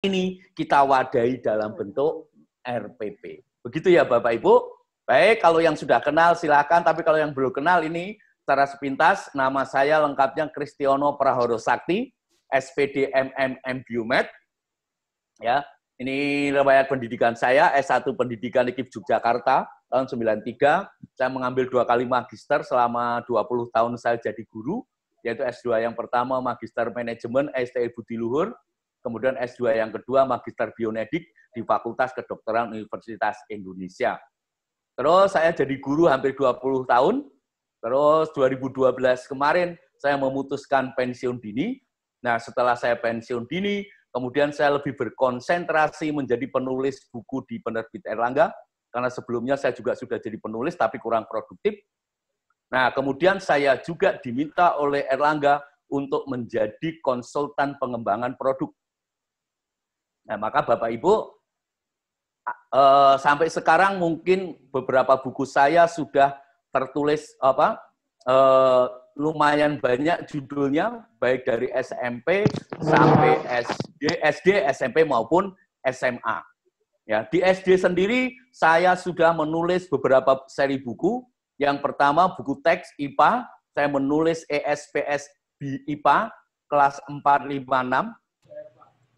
ini kita wadahi dalam bentuk RPP. Begitu ya Bapak Ibu. Baik, kalau yang sudah kenal silakan, tapi kalau yang belum kenal ini secara sepintas, nama saya lengkapnya Kristiono Prahoro Sakti, SPD MMM Biomed. Ya, ini riwayat pendidikan saya, S1 Pendidikan IKIP Yogyakarta tahun 93. Saya mengambil 2 kali magister selama 20 tahun saya jadi guru, yaitu S2 yang pertama Magister Manajemen STI Budi Luhur, kemudian S2 yang kedua Magister Bionedik di Fakultas Kedokteran Universitas Indonesia. Terus saya jadi guru hampir 20 tahun, terus 2012 kemarin saya memutuskan pensiun dini. Nah, setelah saya pensiun dini, kemudian saya lebih berkonsentrasi menjadi penulis buku di penerbit Erlangga, karena sebelumnya saya juga sudah jadi penulis tapi kurang produktif. Nah, kemudian saya juga diminta oleh Erlangga untuk menjadi konsultan pengembangan produk. Nah, maka Bapak Ibu, sampai sekarang mungkin beberapa buku saya sudah tertulis lumayan banyak judulnya, baik dari SMP sampai SD, SMP maupun SMA. Ya, di SD sendiri saya sudah menulis beberapa seri buku. Yang pertama buku teks IPA, saya menulis ESPS IPA kelas 4, 5, 6.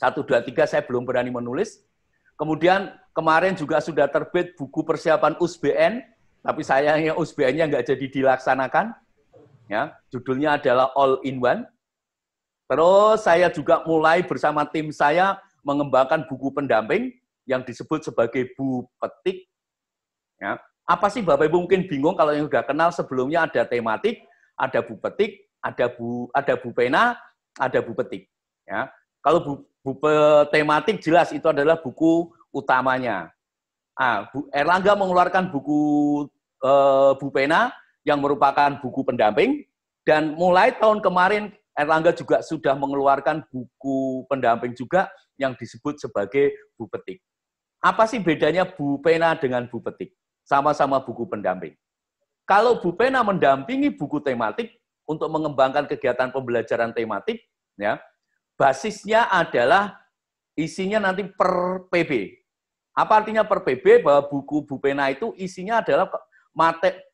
1, 2, 3 saya belum berani menulis. Kemudian kemarin juga sudah terbit buku persiapan USBN, tapi sayangnya USBN-nya nggak jadi dilaksanakan. Ya, judulnya adalah All in One. Terus saya juga mulai bersama tim saya mengembangkan buku pendamping yang disebut sebagai Bu Petik. Ya. Apa sih Bapak Ibu mungkin bingung kalau yang sudah kenal sebelumnya ada tematik, ada Bu Petik, ada Bu Pena, ada Bu Petik. Ya. Kalau buku tematik jelas itu adalah buku utamanya. Erlangga mengeluarkan buku Bu Pena yang merupakan buku pendamping, dan mulai tahun kemarin Erlangga juga sudah mengeluarkan buku pendamping juga yang disebut sebagai Bu Petik. Apa sih bedanya Bu Pena dengan Bu Petik? Sama-sama buku pendamping. Kalau Bu Pena mendampingi buku tematik untuk mengembangkan kegiatan pembelajaran tematik, ya, basisnya adalah isinya nanti per PB. Apa artinya per PB? Bahwa buku Bu Pena itu isinya adalah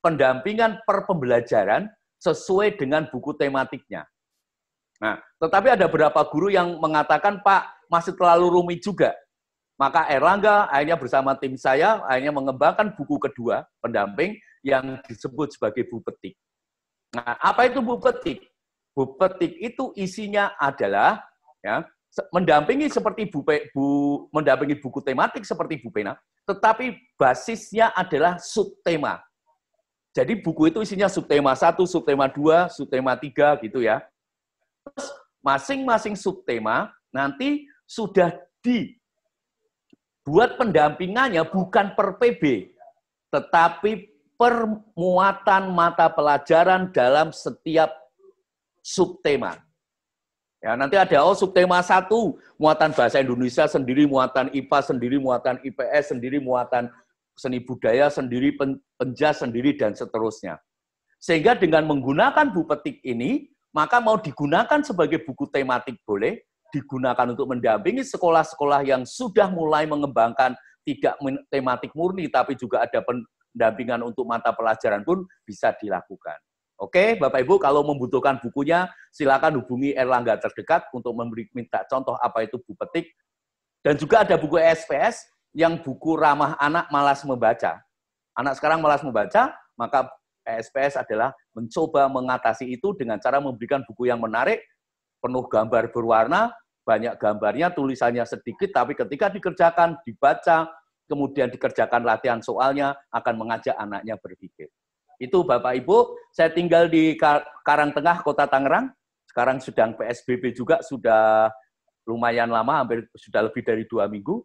pendampingan per pembelajaran sesuai dengan buku tematiknya. Nah, tetapi ada beberapa guru yang mengatakan, Pak, masih terlalu rumit juga. Maka Erlangga akhirnya bersama tim saya akhirnya mengembangkan buku kedua pendamping yang disebut sebagai Bu Petik. Nah, apa itu Bu Petik? Bu Petik itu isinya adalah ya, mendampingi seperti mendampingi buku tematik seperti Bu Pena, tetapi basisnya adalah subtema. Jadi buku itu isinya subtema 1, subtema 2, subtema 3 gitu ya. Terus masing-masing subtema nanti sudah dibuat pendampingannya bukan per PB, tetapi per muatan mata pelajaran dalam setiap subtema. Ya, nanti ada subtema 1, muatan bahasa Indonesia sendiri, muatan IPA sendiri, muatan IPS sendiri, muatan seni budaya sendiri, penjas sendiri, dan seterusnya. Sehingga dengan menggunakan Bu Petik ini, maka mau digunakan sebagai buku tematik boleh, digunakan untuk mendampingi sekolah-sekolah yang sudah mulai mengembangkan tidak tematik murni, tapi juga ada pendampingan untuk mata pelajaran pun bisa dilakukan. Oke, Bapak Ibu, kalau membutuhkan bukunya, silakan hubungi Erlangga terdekat untuk minta contoh apa itu Bu Petik. Dan juga ada buku SPS yang buku ramah anak malas membaca. Anak sekarang malas membaca, maka SPS adalah mencoba mengatasi itu dengan cara memberikan buku yang menarik, penuh gambar berwarna, banyak gambarnya, tulisannya sedikit, tapi ketika dikerjakan, dibaca, kemudian dikerjakan latihan soalnya, akan mengajak anaknya berpikir. Itu Bapak Ibu, saya tinggal di Karangtengah, Kota Tangerang, sekarang sedang PSBB juga, sudah lumayan lama, hampir sudah lebih dari 2 minggu.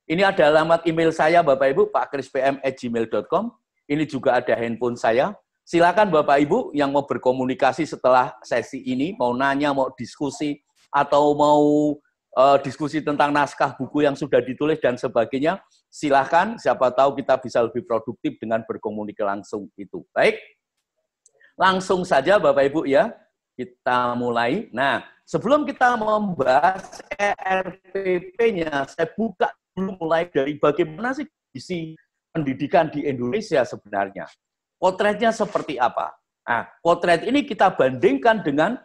Ini ada alamat email saya, Bapak Ibu, pakkrispm@gmail.com. Ini juga ada handphone saya. Silakan Bapak Ibu yang mau berkomunikasi setelah sesi ini, mau nanya, mau diskusi, atau mau diskusi tentang naskah buku yang sudah ditulis dan sebagainya, silakan, siapa tahu kita bisa lebih produktif dengan berkomunikasi langsung itu. Baik, langsung saja Bapak Ibu ya, kita mulai. Nah, sebelum kita membahas ERPP-nya, saya buka dulu mulai dari bagaimana sih isi pendidikan di Indonesia sebenarnya. Potretnya seperti apa? Nah, potret ini kita bandingkan dengan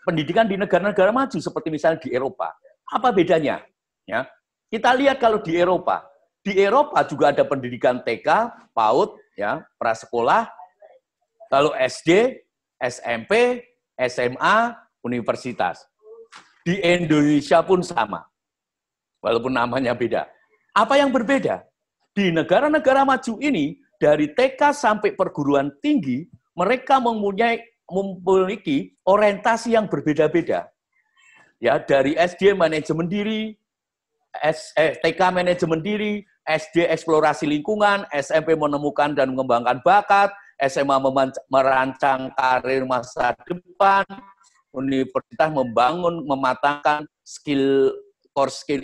pendidikan di negara-negara maju seperti misalnya di Eropa. Apa bedanya? Ya, kita lihat kalau di Eropa juga ada pendidikan TK, PAUD, ya, prasekolah, lalu SD, SMP, SMA, universitas. Di Indonesia pun sama, walaupun namanya beda. Apa yang berbeda? Di negara-negara maju ini, dari TK sampai perguruan tinggi, mereka memiliki orientasi yang berbeda-beda. Ya, dari SD manajemen diri, TK manajemen diri, SD eksplorasi lingkungan, SMP menemukan dan mengembangkan bakat, SMA merancang karir masa depan, universitas mematangkan core skill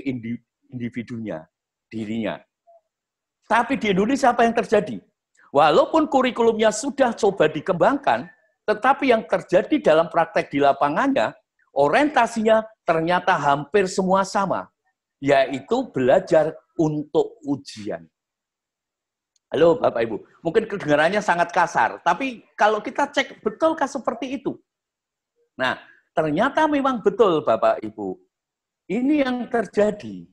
individunya, dirinya. Tapi di Indonesia apa yang terjadi? Walaupun kurikulumnya sudah coba dikembangkan, tetapi yang terjadi dalam praktek di lapangannya, orientasinya ternyata hampir semua sama, yaitu belajar untuk ujian. Halo Bapak Ibu, mungkin kedengarannya sangat kasar, tapi kalau kita cek, betulkah seperti itu? Nah, ternyata memang betul Bapak Ibu. Ini yang terjadi.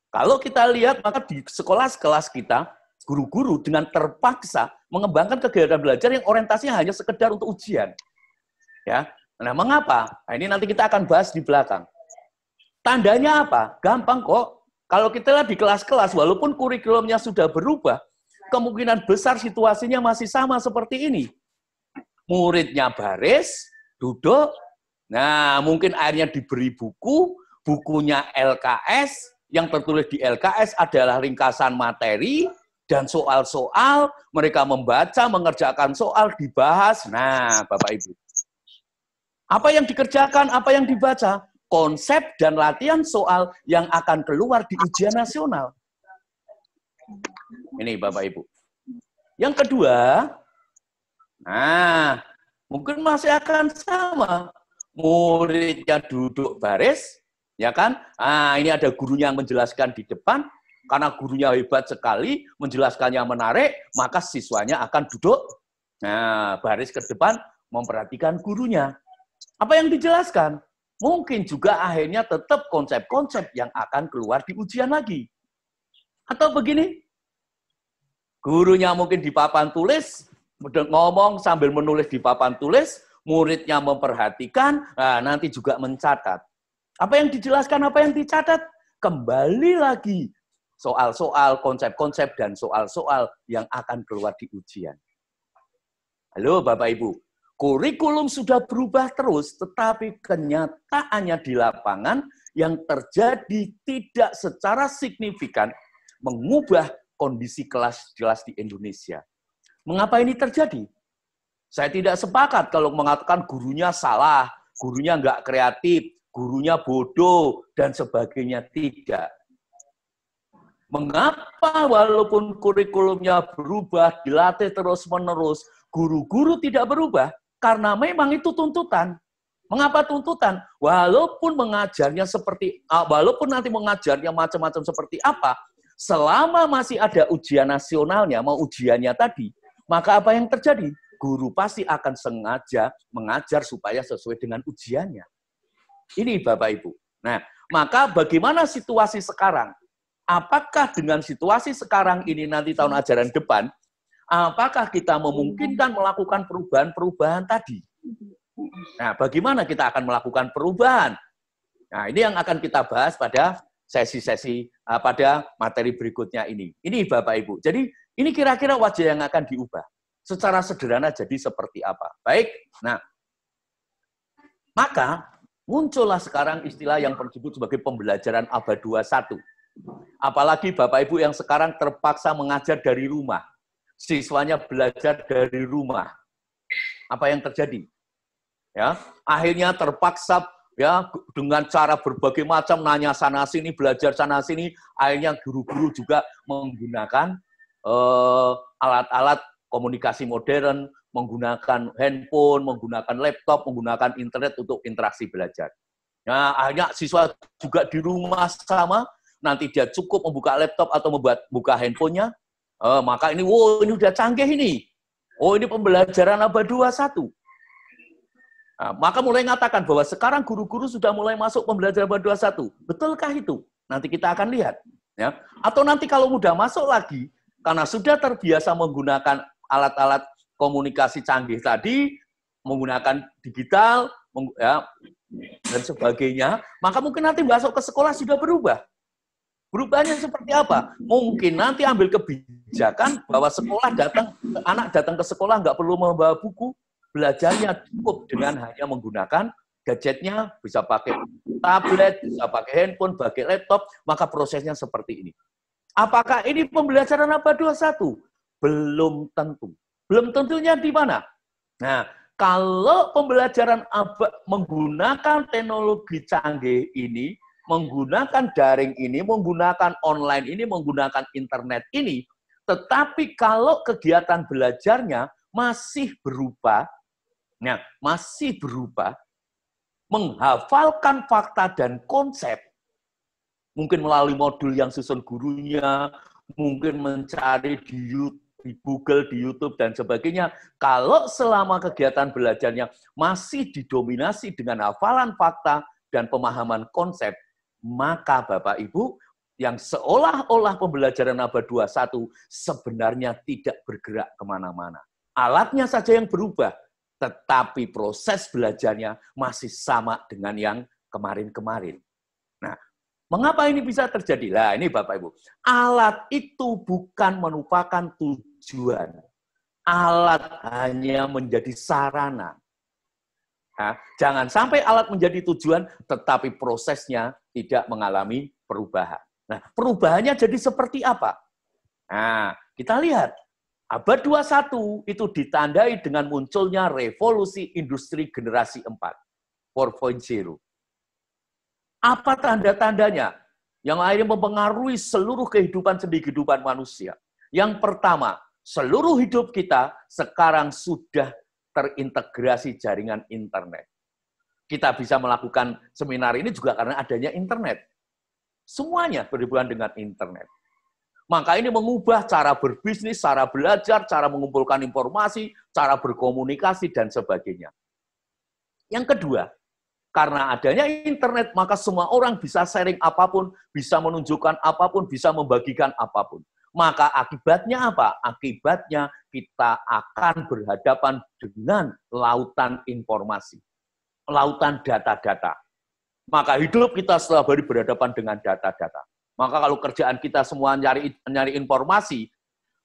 Kalau kita lihat, maka di sekolah-kelas kita, guru-guru dengan terpaksa mengembangkan kegiatan belajar yang orientasinya hanya sekedar untuk ujian. Ya, nah mengapa? Nah, ini nanti kita akan bahas di belakang. Tandanya apa? Gampang kok. Kalau kita lihat di kelas-kelas, walaupun kurikulumnya sudah berubah, kemungkinan besar situasinya masih sama seperti ini. Muridnya baris, duduk, nah mungkin akhirnya diberi buku, bukunya LKS, yang tertulis di LKS adalah ringkasan materi, dan soal-soal, mereka membaca, mengerjakan soal, dibahas. Nah, Bapak Ibu. Apa yang dikerjakan, apa yang dibaca? Konsep dan latihan soal yang akan keluar di ujian nasional. Ini Bapak Ibu. Yang kedua, nah, mungkin masih akan sama. Muridnya duduk baris, ya kan? Nah, ini ada gurunya yang menjelaskan di depan, karena gurunya hebat sekali, menjelaskannya menarik, maka siswanya akan duduk, nah, baris ke depan, memperhatikan gurunya. Apa yang dijelaskan? Mungkin juga akhirnya tetap konsep-konsep yang akan keluar di ujian lagi. Atau begini, gurunya mungkin di papan tulis, ngomong sambil menulis di papan tulis, muridnya memperhatikan, nah, nanti juga mencatat. Apa yang dijelaskan, apa yang dicatat, kembali lagi soal-soal, konsep-konsep, dan soal-soal yang akan keluar di ujian. Halo Bapak Ibu, kurikulum sudah berubah terus, tetapi kenyataannya di lapangan yang terjadi tidak secara signifikan mengubah kondisi kelas di Indonesia. Mengapa ini terjadi? Saya tidak sepakat kalau mengatakan gurunya salah, gurunya nggak kreatif, gurunya bodoh, dan sebagainya. Tidak. Mengapa walaupun kurikulumnya berubah, dilatih terus-menerus, guru-guru tidak berubah? Karena memang itu tuntutan. Mengapa tuntutan? Walaupun mengajarnya walaupun nanti mengajarnya macam-macam seperti apa, selama masih ada ujian nasionalnya, mau ujiannya tadi, maka apa yang terjadi? Guru pasti akan sengaja mengajar supaya sesuai dengan ujiannya. Ini Bapak Ibu. Nah, maka bagaimana situasi sekarang? Apakah dengan situasi sekarang ini nanti tahun ajaran depan, apakah kita memungkinkan melakukan perubahan-perubahan tadi? Nah, bagaimana kita akan melakukan perubahan? Nah, ini yang akan kita bahas pada sesi-sesi, pada materi berikutnya ini. Ini Bapak Ibu. Jadi, ini kira-kira wajah yang akan diubah. Secara sederhana jadi seperti apa? Baik, nah, maka muncullah sekarang istilah yang disebut sebagai pembelajaran abad 21. Apalagi Bapak Ibu yang sekarang terpaksa mengajar dari rumah. Siswanya belajar dari rumah. Apa yang terjadi? Ya, akhirnya terpaksa ya dengan cara berbagai macam nanya sana sini, belajar sana sini, akhirnya guru-guru juga menggunakan alat-alat komunikasi modern, menggunakan handphone, menggunakan laptop, menggunakan internet untuk interaksi belajar. Nah, akhirnya siswa juga di rumah sama, nanti dia cukup membuka laptop atau membuka handphonenya, maka ini, wow, ini udah canggih ini. Oh, ini pembelajaran abad 21. Nah, maka mulai mengatakan bahwa sekarang guru-guru sudah mulai masuk pembelajaran abad 21. Betulkah itu? Nanti kita akan lihat. Ya. Atau nanti kalau udah masuk lagi, karena sudah terbiasa menggunakan alat-alat komunikasi canggih tadi, menggunakan digital, dan sebagainya, maka mungkin nanti masuk ke sekolah sudah berubah. Berubahnya seperti apa? Mungkin nanti ambil kebijakan bahwa anak datang ke sekolah nggak perlu membawa buku, belajarnya cukup dengan hanya menggunakan gadgetnya, bisa pakai tablet, bisa pakai handphone, pakai laptop, maka prosesnya seperti ini. Apakah ini pembelajaran abad 21? Belum tentu. Belum tentunya di mana? Nah, kalau pembelajaran menggunakan teknologi canggih ini, menggunakan daring ini, menggunakan online ini, menggunakan internet ini, tetapi kalau kegiatan belajarnya masih berupa menghafalkan fakta dan konsep, mungkin melalui modul yang susun gurunya, mungkin mencari di Google, di YouTube, dan sebagainya. Kalau selama kegiatan belajarnya masih didominasi dengan hafalan fakta dan pemahaman konsep, maka Bapak Ibu, yang seolah-olah pembelajaran abad 21 sebenarnya tidak bergerak kemana-mana. Alatnya saja yang berubah, tetapi proses belajarnya masih sama dengan yang kemarin-kemarin. Nah, mengapa ini bisa terjadi? Nah, ini Bapak Ibu, alat itu bukan merupakan tujuan. Alat hanya menjadi sarana. Nah, jangan sampai alat menjadi tujuan, tetapi prosesnya tidak mengalami perubahan. Nah, perubahannya jadi seperti apa? Nah, kita lihat. Abad 21 itu ditandai dengan munculnya revolusi industri generasi 4, 4.0. Apa tanda-tandanya? Yang akhirnya mempengaruhi seluruh kehidupan manusia. Yang pertama, seluruh hidup kita sekarang sudah terintegrasi jaringan internet. Kita bisa melakukan seminar ini juga karena adanya internet. Semuanya berhubungan dengan internet. Maka ini mengubah cara berbisnis, cara belajar, cara mengumpulkan informasi, cara berkomunikasi, dan sebagainya. Yang kedua, karena adanya internet, maka semua orang bisa sharing apapun, bisa menunjukkan apapun, bisa membagikan apapun. Maka akibatnya apa? Akibatnya kita akan berhadapan dengan lautan informasi, lautan data-data. Maka hidup kita setelah hari berhadapan dengan data-data. Maka kalau kerjaan kita semua nyari informasi,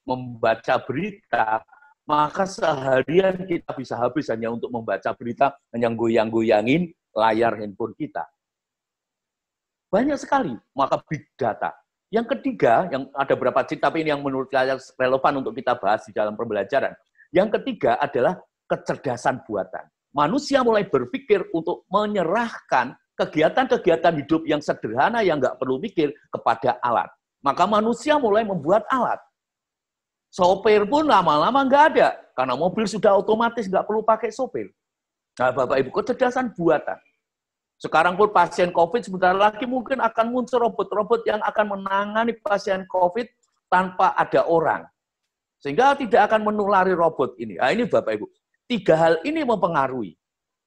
membaca berita, maka seharian kita bisa habis hanya untuk membaca berita, hanya goyang-goyangin layar handphone kita. Banyak sekali, maka big data. Yang ketiga, yang ada beberapa cerita, tapi ini yang menurut saya relevan untuk kita bahas di dalam pembelajaran. Yang ketiga adalah kecerdasan buatan. Manusia mulai berpikir untuk menyerahkan kegiatan-kegiatan hidup yang sederhana yang nggak perlu mikir kepada alat. Maka manusia mulai membuat alat. Sopir pun lama-lama nggak ada, karena mobil sudah otomatis nggak perlu pakai sopir. Nah, Bapak Ibu, kecerdasan buatan. Sekarang pun pasien COVID sebentar lagi mungkin akan muncul robot-robot yang akan menangani pasien COVID tanpa ada orang. Sehingga tidak akan menulari robot ini. Nah, ini Bapak Ibu. 3 hal ini mempengaruhi.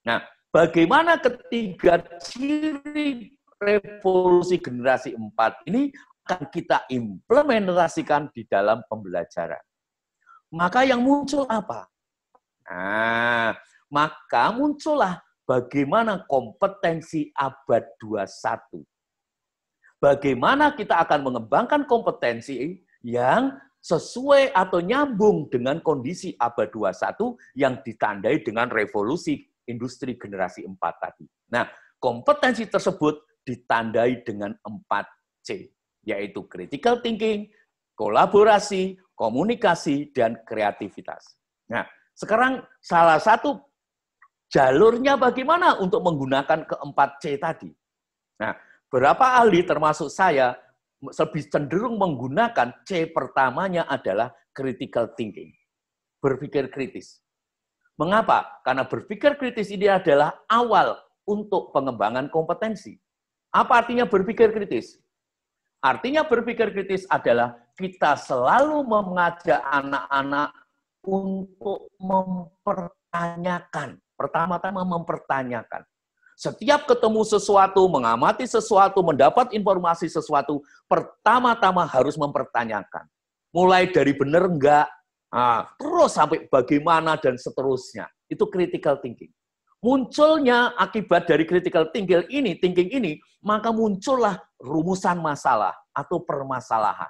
Nah, bagaimana ketiga ciri revolusi generasi 4 ini akan kita implementasikan di dalam pembelajaran. Maka yang muncul apa? Nah, maka muncullah bagaimana kompetensi abad 21. Bagaimana kita akan mengembangkan kompetensi yang sesuai atau nyambung dengan kondisi abad 21 yang ditandai dengan revolusi industri generasi 4 tadi. Nah, kompetensi tersebut ditandai dengan 4C, yaitu critical thinking, kolaborasi, komunikasi, dan kreativitas. Nah, sekarang salah satu jalurnya bagaimana untuk menggunakan ke-4C tadi. Nah, beberapa ahli termasuk saya lebih cenderung menggunakan C pertamanya adalah critical thinking, berpikir kritis. Mengapa? Karena berpikir kritis ini adalah awal untuk pengembangan kompetensi. Apa artinya berpikir kritis? Artinya berpikir kritis adalah kita selalu mengajak anak-anak untuk mempertanyakan. Pertama-tama mempertanyakan. Setiap ketemu sesuatu, mengamati sesuatu, mendapat informasi sesuatu, pertama-tama harus mempertanyakan. Mulai dari benar enggak, terus sampai bagaimana dan seterusnya. Itu critical thinking. Munculnya akibat dari critical thinking ini, maka muncullah rumusan masalah atau permasalahan.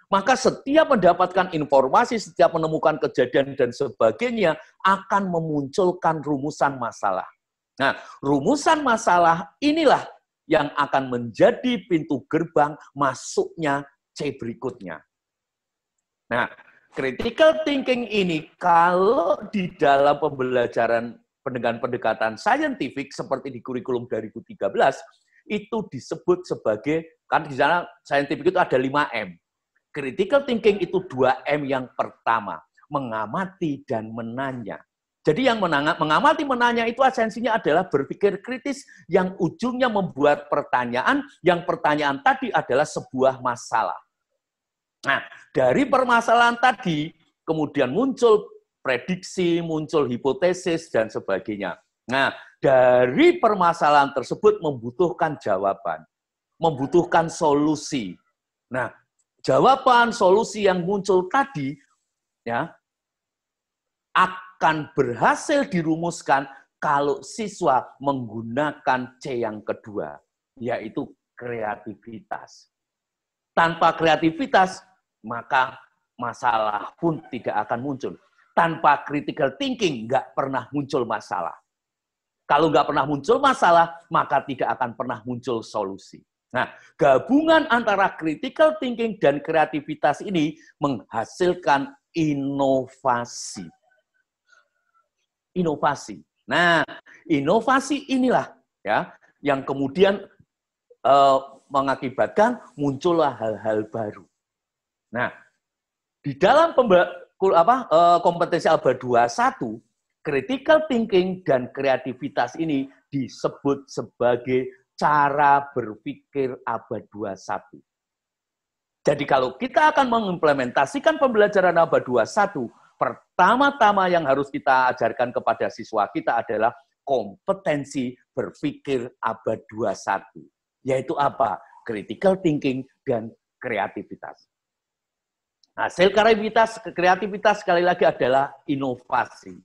Maka setiap mendapatkan informasi, setiap menemukan kejadian dan sebagainya, akan memunculkan rumusan masalah. Nah, rumusan masalah inilah yang akan menjadi pintu gerbang masuknya C berikutnya. Nah, critical thinking ini kalau di dalam pembelajaran dengan pendekatan saintifik seperti di kurikulum 2013 itu disebut sebagai, kan di sana saintifik itu ada 5M. Critical thinking itu 2M yang pertama, mengamati dan menanya. Jadi yang mengamati menanya itu esensinya adalah berpikir kritis yang ujungnya membuat pertanyaan, yang pertanyaan tadi adalah sebuah masalah. Nah, dari permasalahan tadi kemudian muncul prediksi, muncul hipotesis, dan sebagainya. Nah, dari permasalahan tersebut membutuhkan jawaban, membutuhkan solusi. Nah, jawaban, solusi yang muncul tadi ya akan berhasil dirumuskan kalau siswa menggunakan C yang kedua, yaitu kreativitas. Tanpa kreativitas, maka masalah pun tidak akan muncul. Tanpa critical thinking, nggak pernah muncul masalah. Kalau nggak pernah muncul masalah, maka tidak akan pernah muncul solusi. Nah, gabungan antara critical thinking dan kreativitas ini menghasilkan inovasi. Inovasi. Nah, inovasi inilah ya yang kemudian mengakibatkan muncullah hal-hal baru. Nah, di dalam kompetensi abad 21, critical thinking dan kreativitas ini disebut sebagai cara berpikir abad 21. Jadi kalau kita akan mengimplementasikan pembelajaran abad 21, pertama-tama yang harus kita ajarkan kepada siswa kita adalah kompetensi berpikir abad 21. Yaitu apa? Critical thinking dan kreativitas. Hasil kreativitas sekali lagi adalah inovasi.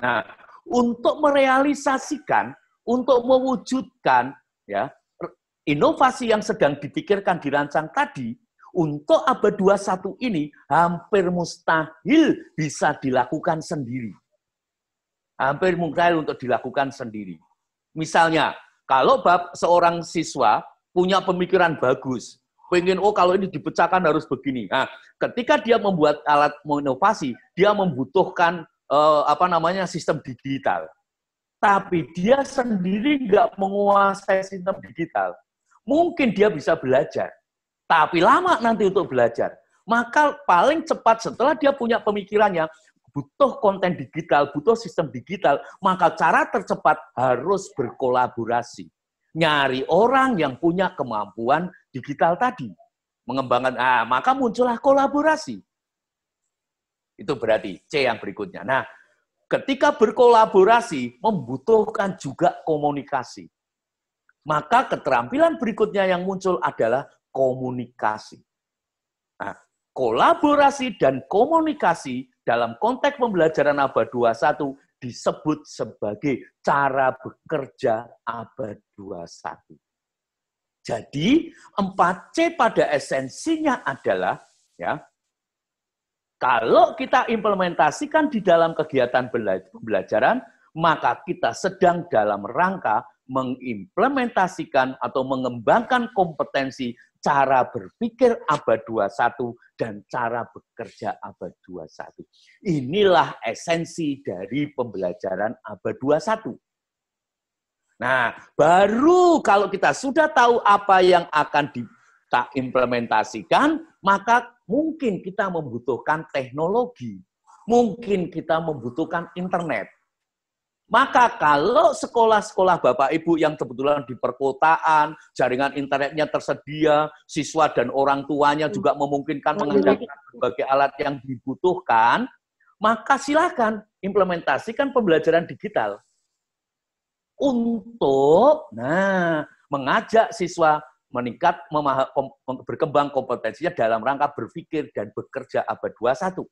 Nah, untuk merealisasikan, untuk mewujudkan ya inovasi yang sedang dipikirkan, dirancang tadi, untuk abad 21 ini hampir mustahil bisa dilakukan sendiri. Hampir mustahil untuk dilakukan sendiri. Misalnya, kalau seorang siswa punya pemikiran bagus, pengen, kalau ini dipecahkan harus begini. Nah, ketika dia membuat alat inovasi, dia membutuhkan sistem digital. Tapi dia sendiri nggak menguasai sistem digital. Mungkin dia bisa belajar, tapi lama nanti untuk belajar. Maka paling cepat setelah dia punya pemikirannya, butuh konten digital, butuh sistem digital, maka cara tercepat harus berkolaborasi. Nyari orang yang punya kemampuan digital tadi. Mengembangkan, maka muncullah kolaborasi. Itu berarti C yang berikutnya. Nah, ketika berkolaborasi membutuhkan juga komunikasi. Maka keterampilan berikutnya yang muncul adalah komunikasi. Nah, kolaborasi dan komunikasi dalam konteks pembelajaran abad 21 disebut sebagai cara bekerja abad 21. Jadi 4C pada esensinya adalah ya, kalau kita implementasikan di dalam kegiatan pembelajaran, maka kita sedang dalam rangka mengimplementasikan atau mengembangkan kompetensi cara berpikir abad 21 dan cara bekerja abad 21. Inilah esensi dari pembelajaran abad 21. Nah, baru kalau kita sudah tahu apa yang akan kita implementasikan, maka mungkin kita membutuhkan teknologi. Mungkin kita membutuhkan internet. Maka kalau sekolah-sekolah Bapak Ibu yang kebetulan di perkotaan, jaringan internetnya tersedia, siswa dan orang tuanya juga memungkinkan menggunakan berbagai alat yang dibutuhkan, maka silakan implementasikan pembelajaran digital untuk mengajak siswa meningkat, berkembang kompetensinya dalam rangka berpikir dan bekerja abad 21.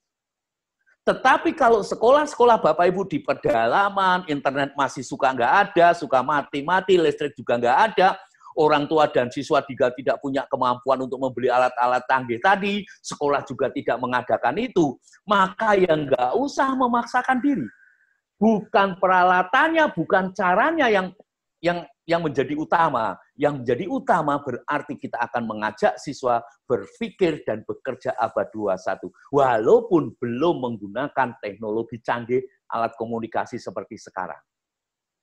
Tetapi kalau sekolah-sekolah Bapak Ibu di pedalaman, internet masih suka nggak ada, suka mati-mati, listrik juga nggak ada, orang tua dan siswa juga tidak punya kemampuan untuk membeli alat-alat canggih tadi, sekolah juga tidak mengadakan itu, maka yang nggak usah memaksakan diri. Bukan peralatannya, bukan caranya yang menjadi utama. Yang menjadi utama berarti kita akan mengajak siswa berpikir dan bekerja abad 21. Walaupun belum menggunakan teknologi canggih, alat komunikasi seperti sekarang.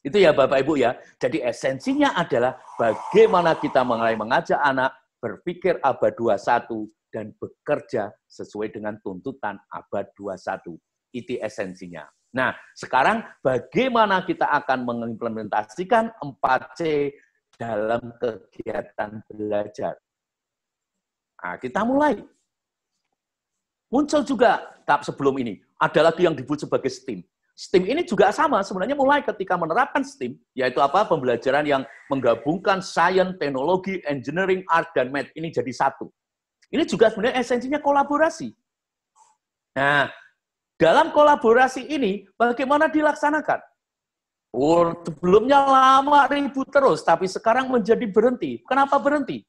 Itu ya Bapak Ibu ya. Jadi esensinya adalah bagaimana kita mulai mengajak anak berpikir abad 21 dan bekerja sesuai dengan tuntutan abad 21. Itu esensinya. Nah, sekarang bagaimana kita akan mengimplementasikan 4C dalam kegiatan belajar? Nah, kita mulai. Muncul juga tahap sebelum ini. Ada lagi yang disebut sebagai STEAM. STEAM ini juga sama, sebenarnya mulai ketika menerapkan STEAM, yaitu apa? Pembelajaran yang menggabungkan sains, teknologi, engineering, art, dan math ini jadi satu. Ini juga sebenarnya esensinya kolaborasi. Nah, dalam kolaborasi ini, bagaimana dilaksanakan? Sebelumnya lama ribut terus, tapi sekarang menjadi berhenti. Kenapa berhenti?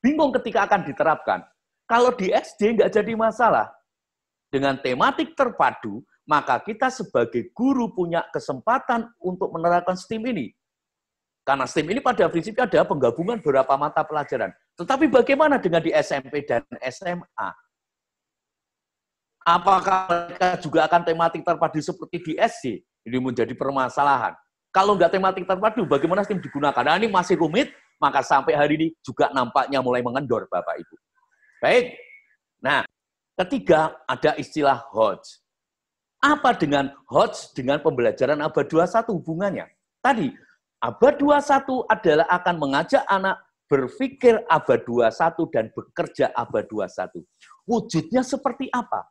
Bingung ketika akan diterapkan. Kalau di SD nggak jadi masalah. Dengan tematik terpadu, maka kita sebagai guru punya kesempatan untuk menerapkan STEAM ini. Karena STEAM ini pada prinsipnya ada penggabungan beberapa mata pelajaran. Tetapi bagaimana dengan di SMP dan SMA? Apakah mereka juga akan tematik terpadu seperti di SD? Ini menjadi permasalahan. Kalau nggak tematik terpadu, bagaimana STEAM digunakan? Nah, ini masih rumit, maka sampai hari ini juga nampaknya mulai mengendor, Bapak Ibu. Baik. Nah, ketiga, ada istilah HOTS. Apa dengan HOTS dengan pembelajaran abad 21 hubungannya? Tadi, abad 21 adalah akan mengajak anak berpikir abad 21 dan bekerja abad 21. Wujudnya seperti apa?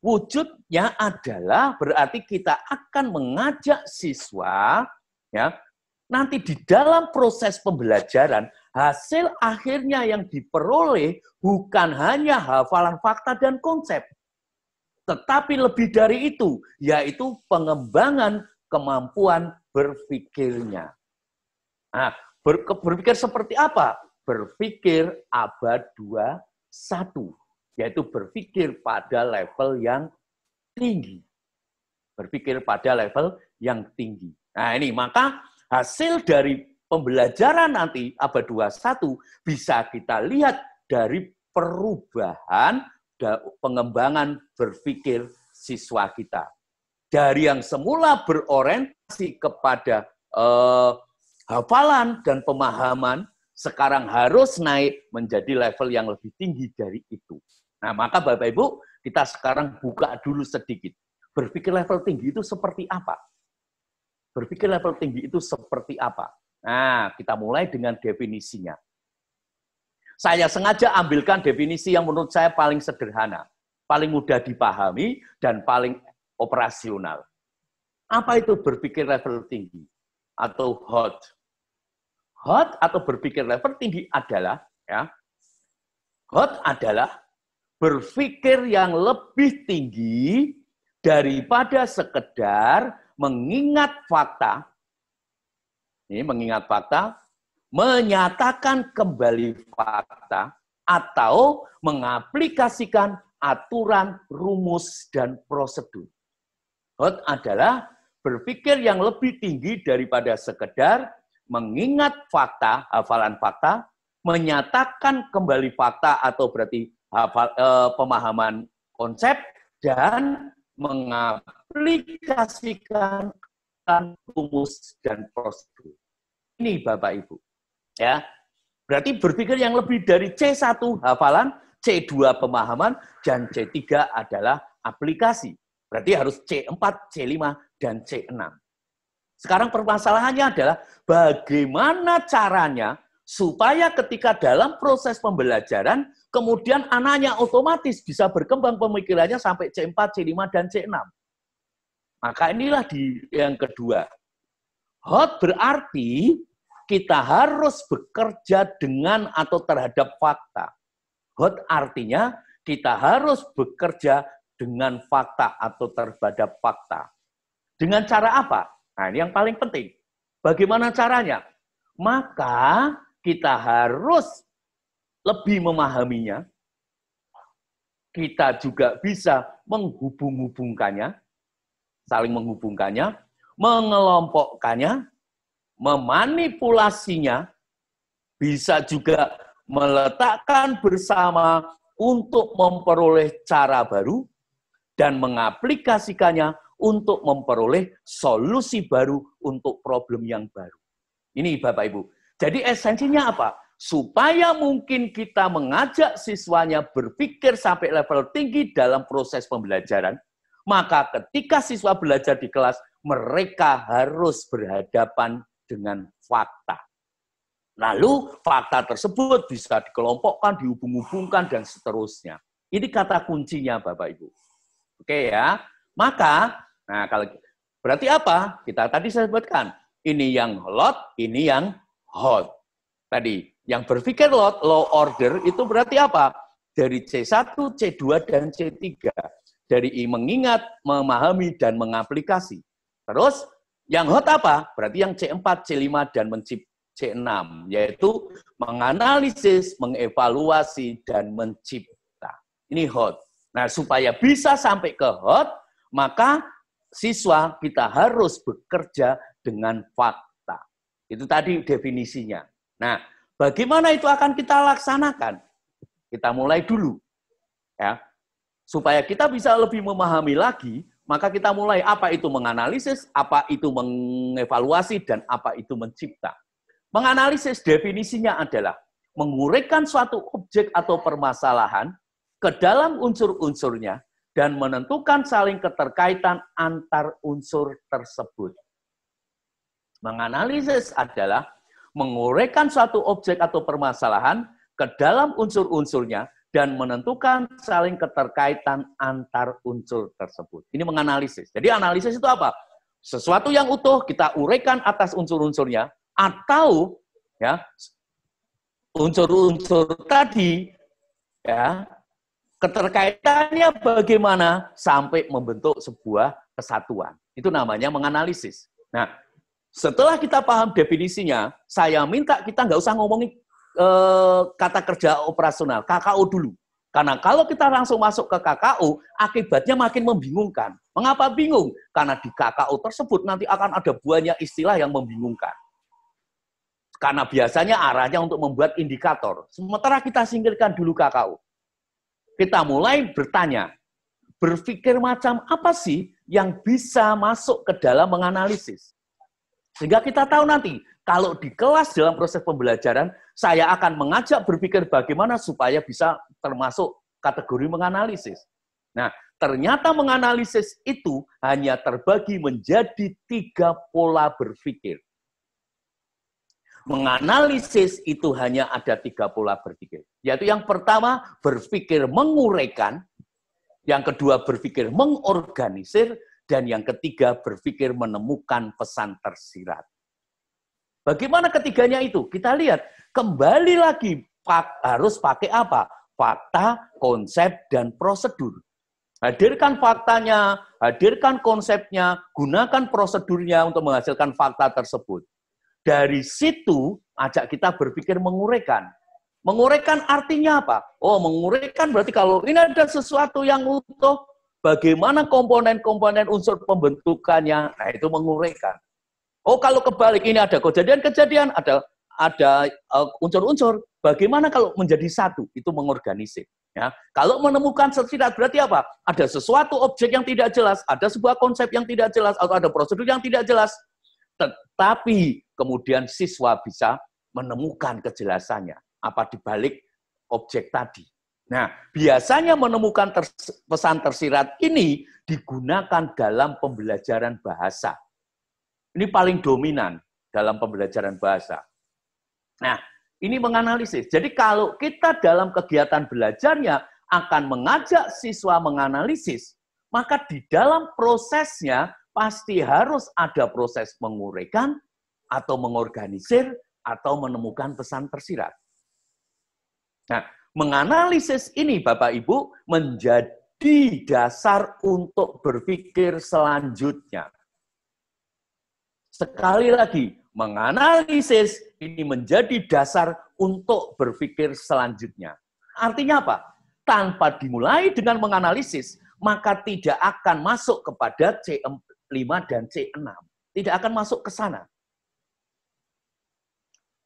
Wujudnya adalah berarti kita akan mengajak siswa ya nanti di dalam proses pembelajaran hasil akhirnya yang diperoleh bukan hanya hafalan fakta dan konsep, tetapi lebih dari itu yaitu pengembangan kemampuan berpikirnya. Nah, berpikir seperti apa? Berpikir abad 21. Yaitu berpikir pada level yang tinggi. Berpikir pada level yang tinggi. Nah ini, maka hasil dari pembelajaran nanti abad 21 bisa kita lihat dari perubahan pengembangan berpikir siswa kita. Dari yang semula berorientasi kepada hafalan dan pemahaman, sekarang harus naik menjadi level yang lebih tinggi dari itu. Nah, maka Bapak Ibu, kita sekarang buka dulu sedikit. Berpikir level tinggi itu seperti apa? Berpikir level tinggi itu seperti apa? Nah, kita mulai dengan definisinya. Saya sengaja ambilkan definisi yang menurut saya paling sederhana, paling mudah dipahami, dan paling operasional. Apa itu berpikir level tinggi? Atau HOT? HOT atau berpikir level tinggi adalah, ya, HOT adalah berpikir yang lebih tinggi daripada sekedar mengingat fakta. Ini mengingat fakta, menyatakan kembali fakta, atau mengaplikasikan aturan, rumus, dan prosedur. HOT adalah berpikir yang lebih tinggi daripada sekedar mengingat fakta, hafalan fakta, menyatakan kembali fakta atau berarti pemahaman konsep, dan mengaplikasikan rumus dan prosedur. Ini Bapak Ibu. Ya. Berarti berpikir yang lebih dari C1 hafalan, C2 pemahaman, dan C3 adalah aplikasi. Berarti harus C4, C5, dan C6. Sekarang permasalahannya adalah bagaimana caranya supaya ketika dalam proses pembelajaran, kemudian anaknya otomatis bisa berkembang pemikirannya sampai C4, C5, dan C6. Maka inilah yang kedua. Hot berarti kita harus bekerja dengan atau terhadap fakta. Hot artinya kita harus bekerja dengan fakta atau terhadap fakta. Dengan cara apa? Nah, ini yang paling penting. Bagaimana caranya? Maka kita harus lebih memahaminya. Kita juga bisa menghubung-hubungkannya, saling menghubungkannya, mengelompokkannya, memanipulasinya, bisa juga meletakkan bersama untuk memperoleh cara baru, dan mengaplikasikannya untuk memperoleh solusi baru untuk problem yang baru. Ini Bapak Ibu. Jadi esensinya apa? Supaya mungkin kita mengajak siswanya berpikir sampai level tinggi dalam proses pembelajaran, maka ketika siswa belajar di kelas, mereka harus berhadapan dengan fakta. Lalu fakta tersebut bisa dikelompokkan, dihubung-hubungkan, dan seterusnya. Ini kata kuncinya Bapak Ibu. Oke ya. Maka, nah kalau berarti apa? Kita tadi saya sebutkan. Ini yang lot, ini yang hot. Tadi, yang berpikir lot, low order, itu berarti apa? Dari C1, C2, dan C3. Dari mengingat, memahami, dan mengaplikasi. Terus, yang hot apa? Berarti yang C4, C5, dan C6. Yaitu menganalisis, mengevaluasi, dan mencipta. Ini hot. Nah, supaya bisa sampai ke hot, maka siswa kita harus bekerja dengan fakta. Itu tadi definisinya. Nah, bagaimana itu akan kita laksanakan? Kita mulai dulu. Ya. Supaya kita bisa lebih memahami lagi, maka kita mulai apa itu menganalisis, apa itu mengevaluasi, dan apa itu mencipta. Menganalisis definisinya adalah menguraikan suatu objek atau permasalahan ke dalam unsur-unsurnya dan menentukan saling keterkaitan antar unsur tersebut. Menganalisis adalah menguraikan suatu objek atau permasalahan ke dalam unsur-unsurnya dan menentukan saling keterkaitan antar unsur tersebut. Ini menganalisis. Jadi analisis itu apa? Sesuatu yang utuh kita uraikan atas unsur-unsurnya, atau ya unsur-unsur tadi ya keterkaitannya bagaimana sampai membentuk sebuah kesatuan. Itu namanya menganalisis. Nah, setelah kita paham definisinya, saya minta kita nggak usah ngomongin kata kerja operasional, KKO dulu. Karena kalau kita langsung masuk ke KKO, akibatnya makin membingungkan. Mengapa bingung? Karena di KKO tersebut nanti akan ada banyak istilah yang membingungkan. Karena biasanya arahnya untuk membuat indikator. Sementara kita singkirkan dulu KKO. Kita mulai bertanya, berpikir macam apa sih yang bisa masuk ke dalam menganalisis. Sehingga kita tahu nanti, kalau di kelas dalam proses pembelajaran, saya akan mengajak berpikir bagaimana supaya bisa termasuk kategori menganalisis. Nah, ternyata menganalisis itu hanya terbagi menjadi 3 pola berpikir. Menganalisis itu hanya ada 3 pola berpikir. Yaitu yang pertama, berpikir menguraikan. Yang kedua, berpikir mengorganisir. Dan yang ketiga, berpikir menemukan pesan tersirat. Bagaimana ketiganya itu? Kita lihat, kembali lagi harus pakai apa? Fakta, konsep, dan prosedur. Hadirkan faktanya, hadirkan konsepnya, gunakan prosedurnya untuk menghasilkan fakta tersebut. Dari situ, ajak kita berpikir menguraikan. Menguraikan artinya apa? Oh, menguraikan berarti kalau ini ada sesuatu yang utuh, bagaimana komponen-komponen unsur pembentukannya, nah itu menguraikan. Oh, kalau kebalik ini ada kejadian-kejadian, ada unsur-unsur, bagaimana kalau menjadi satu? Itu mengorganisir. Ya. Kalau menemukan tersirat berarti apa? Ada sesuatu objek yang tidak jelas, ada sebuah konsep yang tidak jelas, atau ada prosedur yang tidak jelas. Tetapi kemudian siswa bisa menemukan kejelasannya. Apa dibalik objek tadi. Nah, biasanya menemukan pesan tersirat ini digunakan dalam pembelajaran bahasa. Ini paling dominan dalam pembelajaran bahasa. Nah, ini menganalisis. Jadi kalau kita dalam kegiatan belajarnya akan mengajak siswa menganalisis, maka di dalam prosesnya pasti harus ada proses menguraikan atau mengorganisir atau menemukan pesan tersirat. Nah, menganalisis ini Bapak Ibu menjadi dasar untuk berpikir selanjutnya. Sekali lagi, menganalisis ini menjadi dasar untuk berpikir selanjutnya. Artinya apa? Tanpa dimulai dengan menganalisis, maka tidak akan masuk kepada C5 dan C6. Tidak akan masuk ke sana.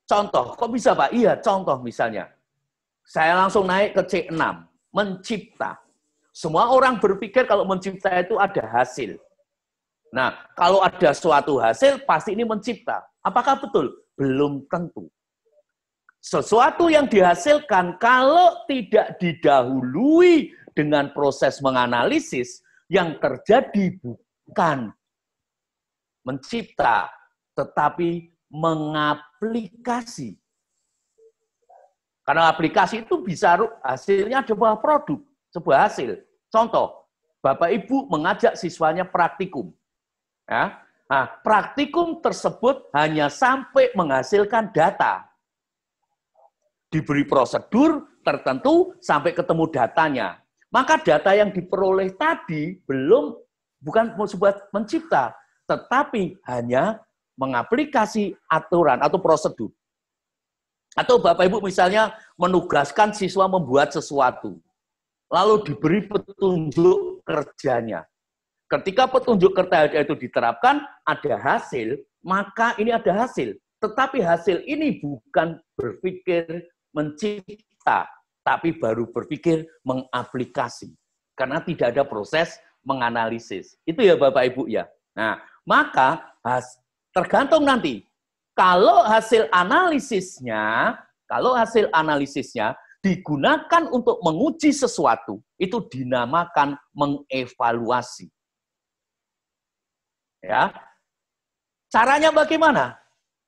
Contoh, kok bisa Pak? Iya, contoh misalnya. Saya langsung naik ke C6, mencipta. Semua orang berpikir kalau mencipta itu ada hasil. Nah, kalau ada suatu hasil, pasti ini mencipta. Apakah betul? Belum tentu. Sesuatu yang dihasilkan, kalau tidak didahului dengan proses menganalisis, yang terjadi bukan mencipta, tetapi mengaplikasi. Karena aplikasi itu bisa hasilnya sebuah produk, sebuah hasil. Contoh, Bapak Ibu mengajak siswanya praktikum. Ya. Nah, praktikum tersebut hanya sampai menghasilkan data. Diberi prosedur tertentu sampai ketemu datanya. Maka data yang diperoleh tadi bukan sebuah mencipta, tetapi hanya mengaplikasi aturan atau prosedur. Atau Bapak Ibu misalnya menugaskan siswa membuat sesuatu. Lalu diberi petunjuk kerjanya. Ketika petunjuk kerja itu diterapkan, ada hasil, maka ini ada hasil. Tetapi hasil ini bukan berpikir mencipta, tapi baru berpikir mengaplikasi. Karena tidak ada proses menganalisis. Itu ya Bapak Ibu ya. Nah, maka tergantung nanti. Kalau hasil analisisnya digunakan untuk menguji sesuatu, itu dinamakan mengevaluasi. Ya. Caranya bagaimana?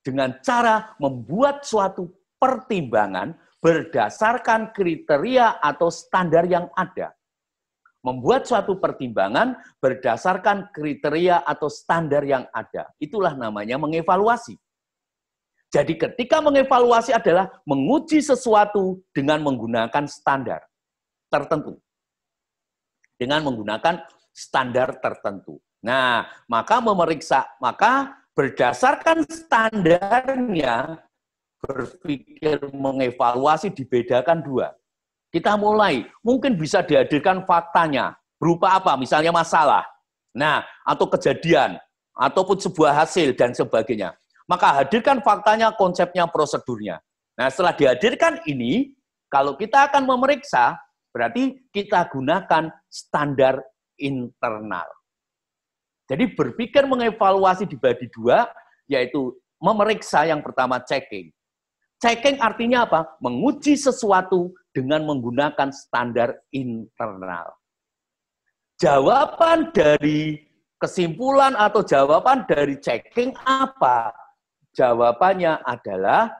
Dengan cara membuat suatu pertimbangan berdasarkan kriteria atau standar yang ada. Membuat suatu pertimbangan berdasarkan kriteria atau standar yang ada. Itulah namanya mengevaluasi. Jadi ketika mengevaluasi adalah menguji sesuatu dengan menggunakan standar tertentu. Dengan menggunakan standar tertentu. Nah, maka berdasarkan standarnya, berpikir mengevaluasi dibedakan dua. Kita mulai, mungkin bisa dihadirkan faktanya, berupa apa? Misalnya masalah, nah, atau kejadian, ataupun sebuah hasil, dan sebagainya. Maka hadirkan faktanya, konsepnya, prosedurnya. Nah, setelah dihadirkan ini, kalau kita akan memeriksa, berarti kita gunakan standar internal. Jadi berpikir mengevaluasi dibagi dua, yaitu memeriksa yang pertama checking. Checking artinya apa? Menguji sesuatu dengan menggunakan standar internal. Jawaban dari kesimpulan atau jawaban dari checking apa? Jawabannya adalah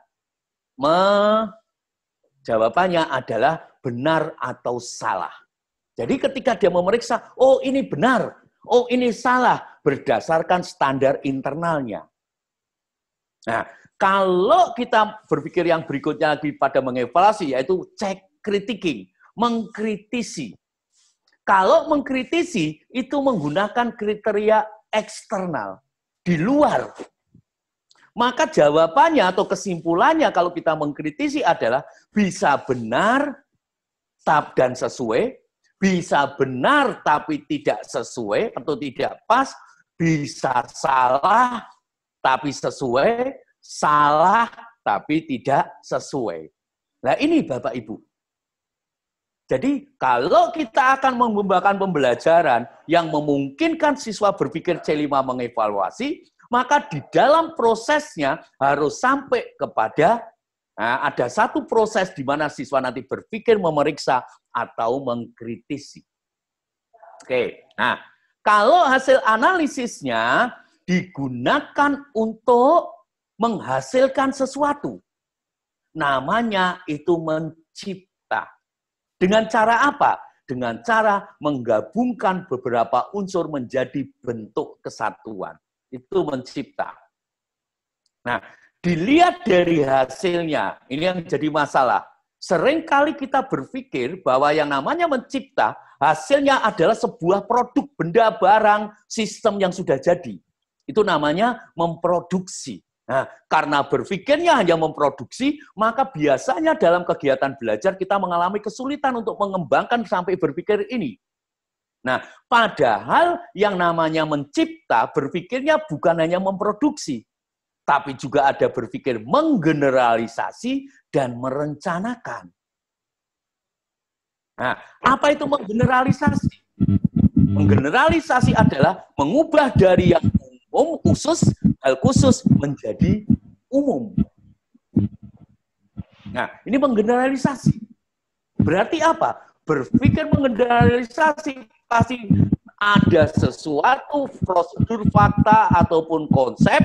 benar atau salah. Jadi ketika dia memeriksa, oh ini benar, oh ini salah, berdasarkan standar internalnya. Nah, kalau kita berpikir yang berikutnya lagi pada mengevaluasi, yaitu check critiquing, mengkritisi. Kalau mengkritisi, itu menggunakan kriteria eksternal, di luar. Maka jawabannya atau kesimpulannya kalau kita mengkritisi adalah bisa benar dan sesuai, bisa benar tapi tidak sesuai atau tidak pas, bisa salah tapi sesuai, salah tapi tidak sesuai. Nah ini Bapak Ibu. Jadi kalau kita akan mengembangkan pembelajaran yang memungkinkan siswa berpikir C5 mengevaluasi, maka di dalam prosesnya harus sampai kepada ada satu proses di mana siswa nanti berpikir memeriksa atau mengkritisi. Oke, nah kalau hasil analisisnya digunakan untuk menghasilkan sesuatu. Namanya itu mencipta. Dengan cara apa? Dengan cara menggabungkan beberapa unsur menjadi bentuk kesatuan. Itu mencipta. Nah, dilihat dari hasilnya, ini yang jadi masalah. Seringkali kita berpikir bahwa yang namanya mencipta, hasilnya adalah sebuah produk, benda, barang, sistem yang sudah jadi. Itu namanya memproduksi. Nah, karena berpikirnya hanya memproduksi, maka biasanya dalam kegiatan belajar kita mengalami kesulitan untuk mengembangkan sampai berpikir ini. Nah, padahal yang namanya mencipta, berpikirnya bukan hanya memproduksi, tapi juga ada berpikir menggeneralisasi dan merencanakan. Nah, apa itu menggeneralisasi? Menggeneralisasi adalah mengubah dari yang umum, khusus, hal khusus menjadi umum. Nah, ini menggeneralisasi. Berarti apa? Berpikir menggeneralisasi pasti ada sesuatu prosedur, fakta, ataupun konsep,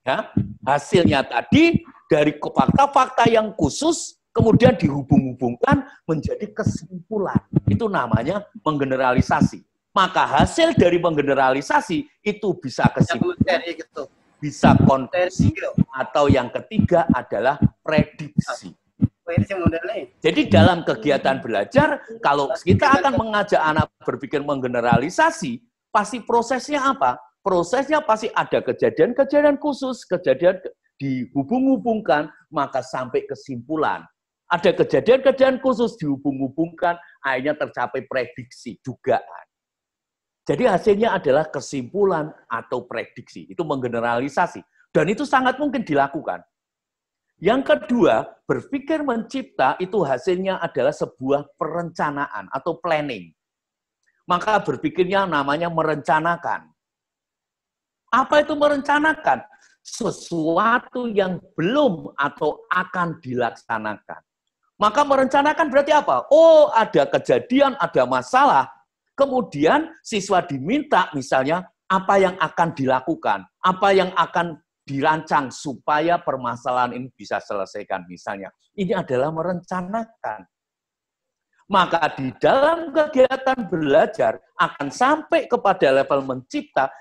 ya, hasilnya tadi dari fakta-fakta yang khusus kemudian dihubung-hubungkan menjadi kesimpulan. Itu namanya menggeneralisasi. Maka hasil dari menggeneralisasi itu bisa kesimpulan, bisa konklusi, atau yang ketiga adalah prediksi. Jadi dalam kegiatan belajar, kalau kita akan mengajak anak berpikir menggeneralisasi, pasti prosesnya apa? Prosesnya pasti ada kejadian-kejadian khusus, kejadian dihubung-hubungkan, maka sampai kesimpulan. Ada kejadian-kejadian khusus dihubung-hubungkan, akhirnya tercapai prediksi, dugaan. Jadi hasilnya adalah kesimpulan atau prediksi. Itu menggeneralisasi. Dan itu sangat mungkin dilakukan. Yang kedua, berpikir mencipta itu hasilnya adalah sebuah perencanaan atau planning. Maka berpikirnya namanya merencanakan. Apa itu merencanakan? Sesuatu yang belum atau akan dilaksanakan. Maka merencanakan berarti apa? Oh, ada kejadian, ada masalah. Kemudian siswa diminta misalnya apa yang akan dilakukan, apa yang akan dirancang supaya permasalahan ini bisa selesaikan misalnya. Ini adalah merencanakan. Maka di dalam kegiatan belajar akan sampai kepada level mencipta,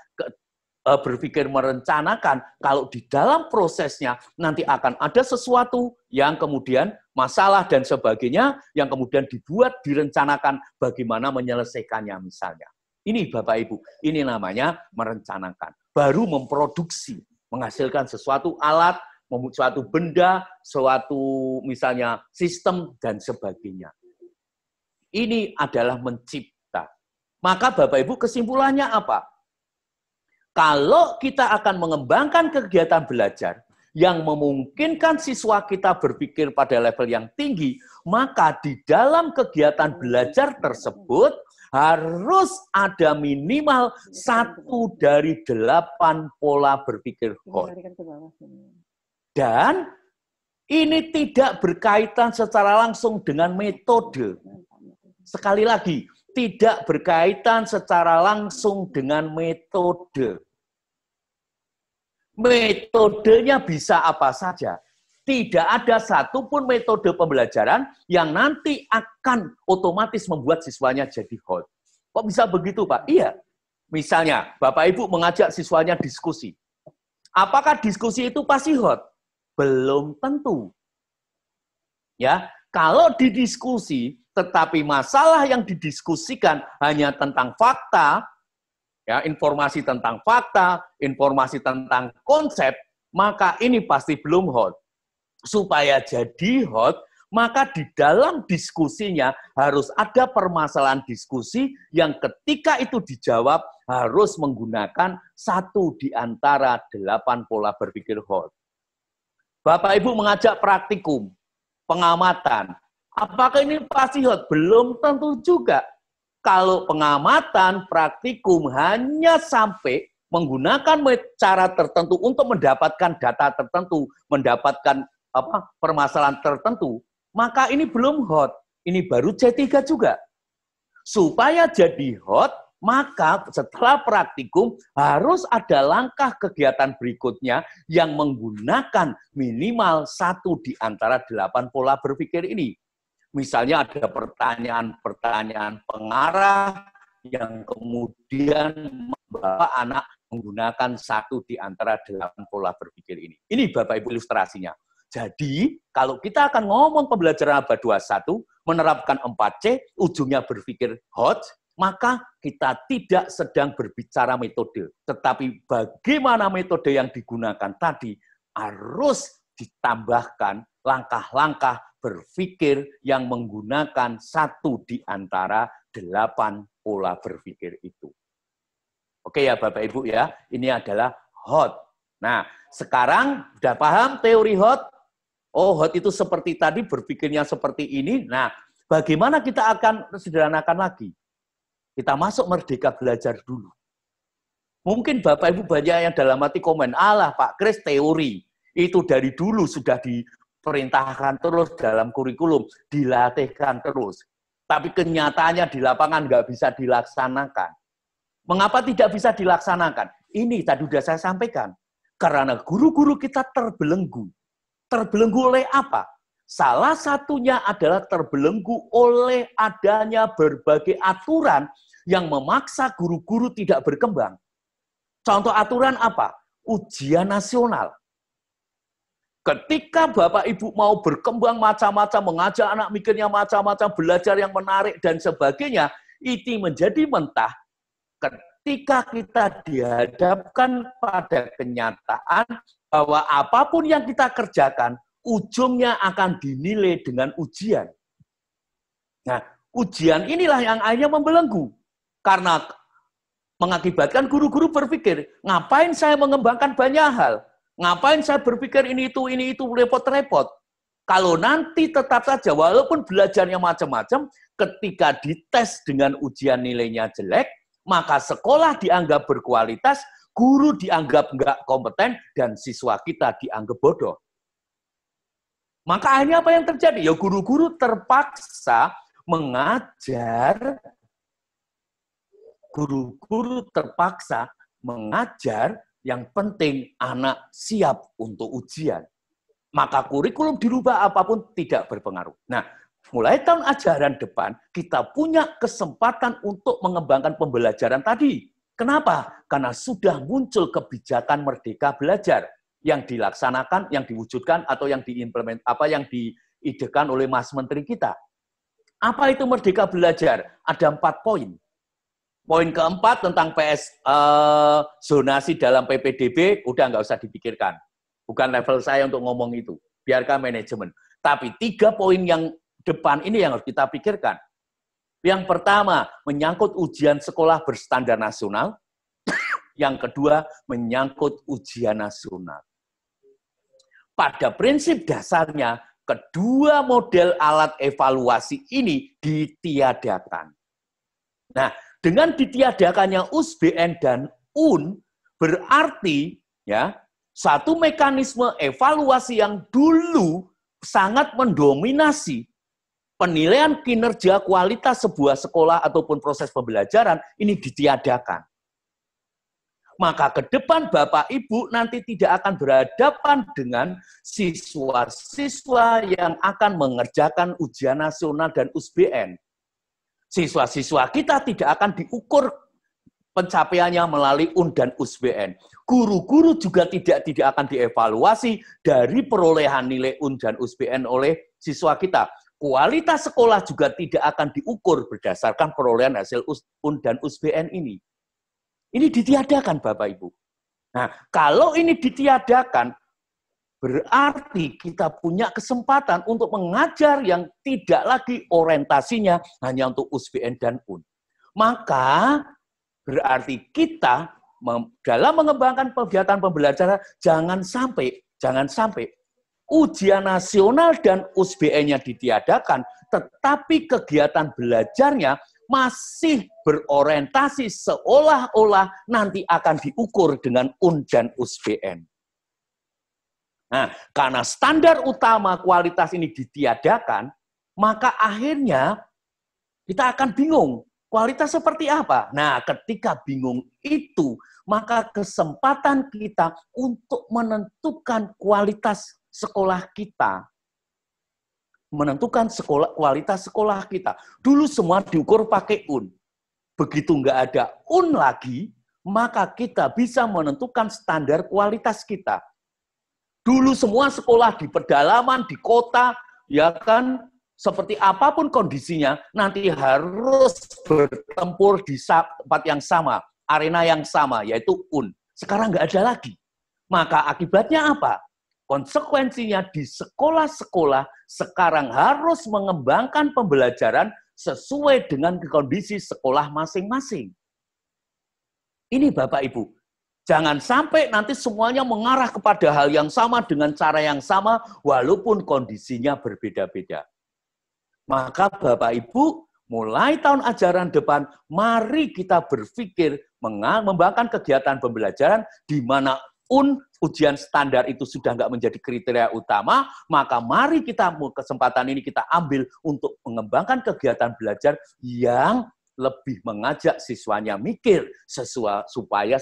berpikir merencanakan, kalau di dalam prosesnya nanti akan ada sesuatu yang kemudian masalah dan sebagainya, yang kemudian dibuat, direncanakan bagaimana menyelesaikannya misalnya. Ini Bapak Ibu, ini namanya merencanakan. Baru memproduksi, menghasilkan sesuatu alat, suatu benda, suatu misalnya sistem dan sebagainya. Ini adalah mencipta. Maka Bapak Ibu kesimpulannya apa? Kalau kita akan mengembangkan kegiatan belajar yang memungkinkan siswa kita berpikir pada level yang tinggi, maka di dalam kegiatan belajar tersebut harus ada minimal 1 dari 8 pola berpikir Hot. Dan ini tidak berkaitan secara langsung dengan metode. Sekali lagi, tidak berkaitan secara langsung dengan metode. Metodenya bisa apa saja. Tidak ada satupun metode pembelajaran yang nanti akan otomatis membuat siswanya jadi hot. Kok bisa begitu, Pak? Iya. Misalnya, Bapak Ibu mengajak siswanya diskusi. Apakah diskusi itu pasti hot? Belum tentu. Ya, kalau didiskusi, tetapi masalah yang didiskusikan hanya tentang fakta, ya, informasi tentang fakta, informasi tentang konsep, maka ini pasti belum hot. Supaya jadi hot, maka di dalam diskusinya harus ada permasalahan diskusi yang ketika itu dijawab harus menggunakan 1 di antara 8 pola berpikir hot. Bapak Ibu mengajak praktikum, pengamatan. Apakah ini pasti hot? Belum tentu juga. Kalau pengamatan, praktikum hanya sampai menggunakan cara tertentu untuk mendapatkan data tertentu, mendapatkan permasalahan tertentu, maka ini belum hot. Ini baru C3 juga. Supaya jadi hot, maka setelah praktikum harus ada langkah kegiatan berikutnya yang menggunakan minimal 1 di antara 8 pola berpikir ini. Misalnya ada pertanyaan-pertanyaan pengarah yang kemudian membawa anak menggunakan 1 di antara 8 pola berpikir ini. Ini Bapak Ibu ilustrasinya. Jadi, kalau kita akan ngomong pembelajaran abad 21, menerapkan 4C, ujungnya berpikir hot, maka kita tidak sedang berbicara metode. Tetapi bagaimana metode yang digunakan tadi harus ditambahkan langkah-langkah berpikir yang menggunakan 1 di antara 8 pola berpikir itu. Oke ya Bapak Ibu ya, ini adalah hot. Nah, sekarang sudah paham teori hot? Oh, hot itu seperti tadi, berpikirnya seperti ini. Nah, bagaimana kita akan sederhanakan lagi? Kita masuk Merdeka Belajar dulu. Mungkin Bapak Ibu banyak yang dalam hati komen, alah Pak Kris teori. Itu dari dulu sudah diperintahkan terus dalam kurikulum, dilatihkan terus. Tapi kenyataannya di lapangan nggak bisa dilaksanakan. Mengapa tidak bisa dilaksanakan? Ini tadi sudah saya sampaikan. Karena guru-guru kita terbelenggu. Terbelenggu oleh apa? Salah satunya adalah terbelenggu oleh adanya berbagai aturan yang memaksa guru-guru tidak berkembang. Contoh aturan apa? Ujian nasional. Ketika Bapak Ibu mau berkembang macam-macam, mengajak anak mikirnya macam-macam, belajar yang menarik dan sebagainya, itu menjadi mentah ketika kita dihadapkan pada kenyataan bahwa apapun yang kita kerjakan, ujungnya akan dinilai dengan ujian. Nah, ujian inilah yang akhirnya membelenggu. Karena mengakibatkan guru-guru berpikir, ngapain saya mengembangkan banyak hal? Ngapain saya berpikir ini itu, repot-repot? Kalau nanti tetap saja, walaupun belajarnya macam-macam, ketika dites dengan ujian nilainya jelek, maka sekolah dianggap berkualitas, guru dianggap nggak kompeten, dan siswa kita dianggap bodoh. Maka akhirnya apa yang terjadi? Ya guru-guru terpaksa mengajar, yang penting anak siap untuk ujian. Maka kurikulum dirubah apapun tidak berpengaruh. Nah, mulai tahun ajaran depan, kita punya kesempatan untuk mengembangkan pembelajaran tadi. Kenapa? Karena sudah muncul kebijakan Merdeka Belajar yang dilaksanakan, yang diwujudkan, atau yang diidekan oleh Mas Menteri kita. Apa itu Merdeka Belajar? Ada 4 poin. Poin keempat tentang zonasi dalam PPDB, udah nggak usah dipikirkan. Bukan level saya untuk ngomong itu. Biarkan manajemen. Tapi 3 poin yang depan ini yang harus kita pikirkan. Yang pertama, menyangkut ujian sekolah berstandar nasional. Yang kedua, menyangkut ujian nasional. Pada prinsip dasarnya, kedua model alat evaluasi ini ditiadakan. Nah, dengan ditiadakannya USBN dan UN, berarti ya satu mekanisme evaluasi yang dulu sangat mendominasi penilaian kinerja kualitas sebuah sekolah ataupun proses pembelajaran ini ditiadakan. Maka ke depan Bapak Ibu nanti tidak akan berhadapan dengan siswa-siswa yang akan mengerjakan ujian nasional dan USBN. Siswa-siswa kita tidak akan diukur pencapaiannya melalui UN dan USBN. Guru-guru juga tidak akan dievaluasi dari perolehan nilai UN dan USBN oleh siswa kita. Kualitas sekolah juga tidak akan diukur berdasarkan perolehan hasil UN dan USBN ini. Ini ditiadakan Bapak Ibu. Nah, kalau ini ditiadakan, berarti kita punya kesempatan untuk mengajar yang tidak lagi orientasinya hanya untuk USBN dan UN. Maka berarti kita dalam mengembangkan kegiatan pembelajaran jangan sampai ujian nasional dan USBN-nya ditiadakan, tetapi kegiatan belajarnya masih berorientasi seolah-olah nanti akan diukur dengan UN dan USBN. Nah, karena standar utama kualitas ini ditiadakan, maka akhirnya kita akan bingung. Kualitas seperti apa? Nah, ketika bingung itu, maka kesempatan kita untuk menentukan kualitas sekolah kita. Menentukan kualitas sekolah kita. Dulu semua diukur pakai UN. Begitu nggak ada UN lagi, maka kita bisa menentukan standar kualitas kita. Dulu semua sekolah di pedalaman, di kota, ya kan, seperti apapun kondisinya, nanti harus bertempur di tempat yang sama, arena yang sama, yaitu UN. Sekarang nggak ada lagi. Maka akibatnya apa? Konsekuensinya di sekolah-sekolah sekarang harus mengembangkan pembelajaran sesuai dengan kondisi sekolah masing-masing. Ini Bapak Ibu. Jangan sampai nanti semuanya mengarah kepada hal yang sama dengan cara yang sama, walaupun kondisinya berbeda-beda. Maka Bapak Ibu, mulai tahun ajaran depan, mari kita berpikir mengembangkan kegiatan pembelajaran di mana ujian standar itu sudah nggak menjadi kriteria utama, maka mari kita kesempatan ini kita ambil untuk mengembangkan kegiatan belajar yang lebih mengajak siswanya mikir supaya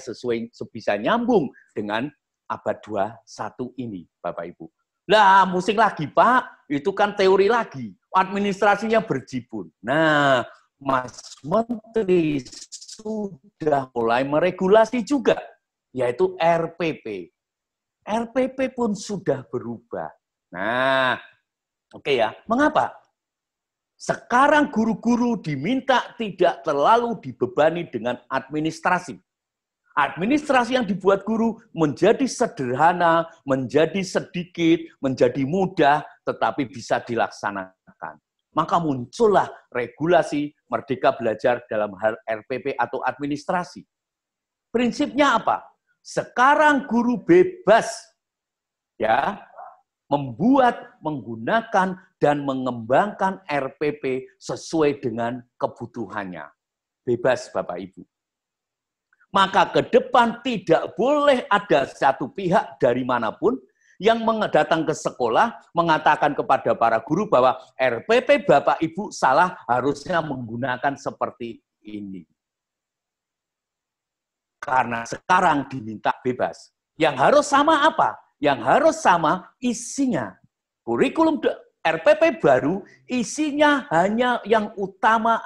bisa nyambung dengan abad 21 ini, Bapak Ibu. Lah, musik lagi, Pak. Itu kan teori lagi. Administrasinya berjibun. Nah, Mas Menteri sudah mulai meregulasi juga, yaitu RPP. RPP pun sudah berubah. Nah, oke ya. Mengapa? Sekarang guru-guru diminta tidak terlalu dibebani dengan administrasi. Administrasi yang dibuat guru menjadi sederhana, menjadi sedikit, menjadi mudah, tetapi bisa dilaksanakan. Maka muncullah regulasi Merdeka Belajar dalam hal RPP atau administrasi. Prinsipnya apa? Sekarang guru bebas ya membuat, menggunakan, dan mengembangkan RPP sesuai dengan kebutuhannya. Bebas, Bapak Ibu. Maka ke depan tidak boleh ada satu pihak dari manapun yang datang ke sekolah mengatakan kepada para guru bahwa RPP Bapak Ibu salah, harusnya menggunakan seperti ini. Karena sekarang diminta bebas. Yang harus sama apa? Yang harus sama isinya. Kurikulum RPP baru isinya hanya yang utama